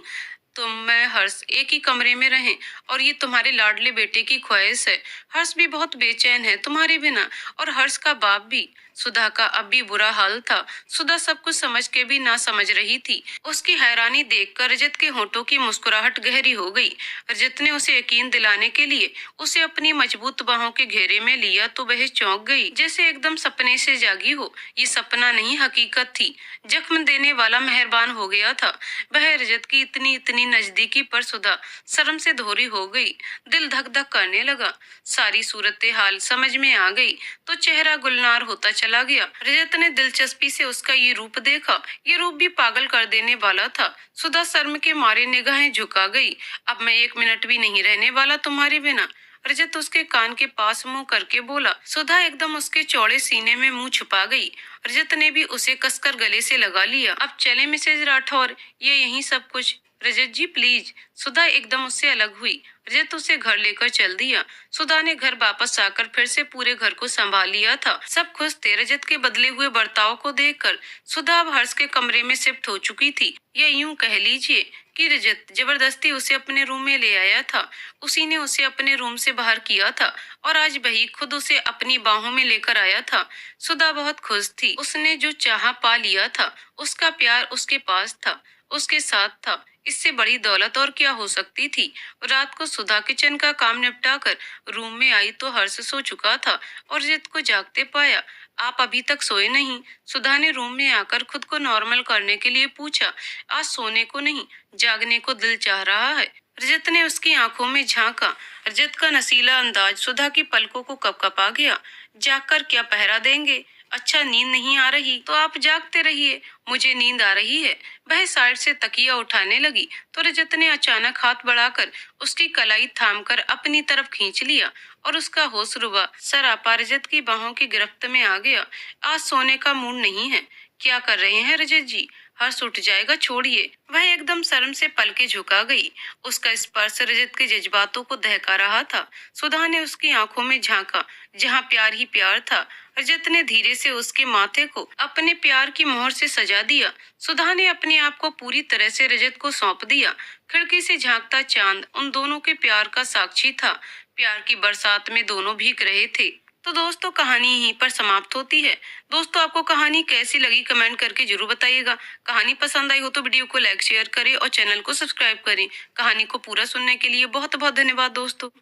तुम, मैं, हर्ष एक ही कमरे में रहें, और ये तुम्हारे लाडले बेटे की ख्वाहिश है। हर्ष भी बहुत बेचैन है तुम्हारे बिना, और हर्ष का बाप भी। सुधा का अब भी बुरा हाल था। सुधा सब कुछ समझ के भी ना समझ रही थी। उसकी हैरानी देखकर रजत के होठों की मुस्कुराहट गहरी हो गई। रजत ने उसे यकीन दिलाने के लिए उसे अपनी मजबूत बाहों के घेरे में लिया तो वह चौंक गई, जैसे एकदम सपने से जागी हो। ये सपना नहीं, हकीकत थी। जख्म देने वाला मेहरबान हो गया था। वह रजत की इतनी इतनी नजदीकी पर सुधा शर्म से धोरी हो गई। दिल धक धक करने लगा। सारी सूरत हाल समझ में आ गई तो चेहरा गुलनार होता चला गया। रजत ने दिलचस्पी से उसका ये रूप देखा। ये रूप भी पागल कर देने वाला था। सुधा शर्म के मारे निगाहें झुका गई। अब मैं 1 मिनट भी नहीं रहने वाला तुम्हारे बिना। रजत उसके कान के पास मुंह करके बोला। सुधा एकदम उसके चौड़े सीने में मुंह छुपा गई। रजत ने भी उसे कसकर गले से लगा लिया। अब चले मिसेज राठौर, ये यही सब कुछ? रजत जी प्लीज। सुधा एकदम उससे अलग हुई। रजत उसे घर लेकर चल दिया। सुधा ने घर वापस आकर फिर से पूरे घर को संभाल लिया था। सब खुश थे रजत के बदले हुए बर्ताव को देखकर। सुधा अब हर्ष के कमरे में शिफ्ट हो चुकी थी, या यूं कह लीजिए कि रजत जबरदस्ती उसे अपने रूम में ले आया था। उसी ने उसे अपने रूम से बाहर किया था और आज वही खुद उसे अपनी बाहों में लेकर आया था। सुधा बहुत खुश थी। उसने जो चाहा पा लिया था। उसका प्यार उसके पास था, उसके साथ था। इससे बड़ी दौलत और क्या हो सकती थी। रात को सुधा किचन का काम निपटाकर रूम में आई तो हर्ष सो चुका था और रजत को जागते पाया। आप अभी तक सोए नहीं? सुधा ने रूम में आकर खुद को नॉर्मल करने के लिए पूछा। आज सोने को नहीं, जागने को दिल चाह रहा है। रजत ने उसकी आंखों में झांका। रजत का नशीला अंदाज सुधा की पलकों को कपकपा गया। जागकर क्या पहरा देंगे? अच्छा, नींद नहीं आ रही तो आप जागते रहिए, मुझे नींद आ रही है। वह साइड से तकिया उठाने लगी तो रजत ने अचानक हाथ बढ़ाकर उसकी कलाई थामकर अपनी तरफ खींच लिया और उसका होश रुबा सरापा रजत की बाहों की गिरफ्त में आ गया। आज सोने का मूड नहीं है। क्या कर रहे हैं रजत जी? हर्ष उठ जाएगा, छोड़िए। वह एकदम शर्म से पलके झुका गई। उसका स्पर्श रजत के जज्बातों को दहका रहा था। सुधा ने उसकी आंखों में झांका, जहां प्यार ही प्यार था। रजत ने धीरे से उसके माथे को अपने प्यार की मोहर से सजा दिया। सुधा ने अपने आप को पूरी तरह से रजत को सौंप दिया। खिड़की से झांकता चांद उन दोनों के प्यार का साक्षी था। प्यार की बरसात में दोनों भीग रहे थे। तो दोस्तों, कहानी यहीं पर समाप्त होती है। दोस्तों, आपको कहानी कैसी लगी कमेंट करके जरूर बताइएगा। कहानी पसंद आई हो तो वीडियो को लाइक शेयर करें और चैनल को सब्सक्राइब करें। कहानी को पूरा सुनने के लिए बहुत बहुत धन्यवाद दोस्तों।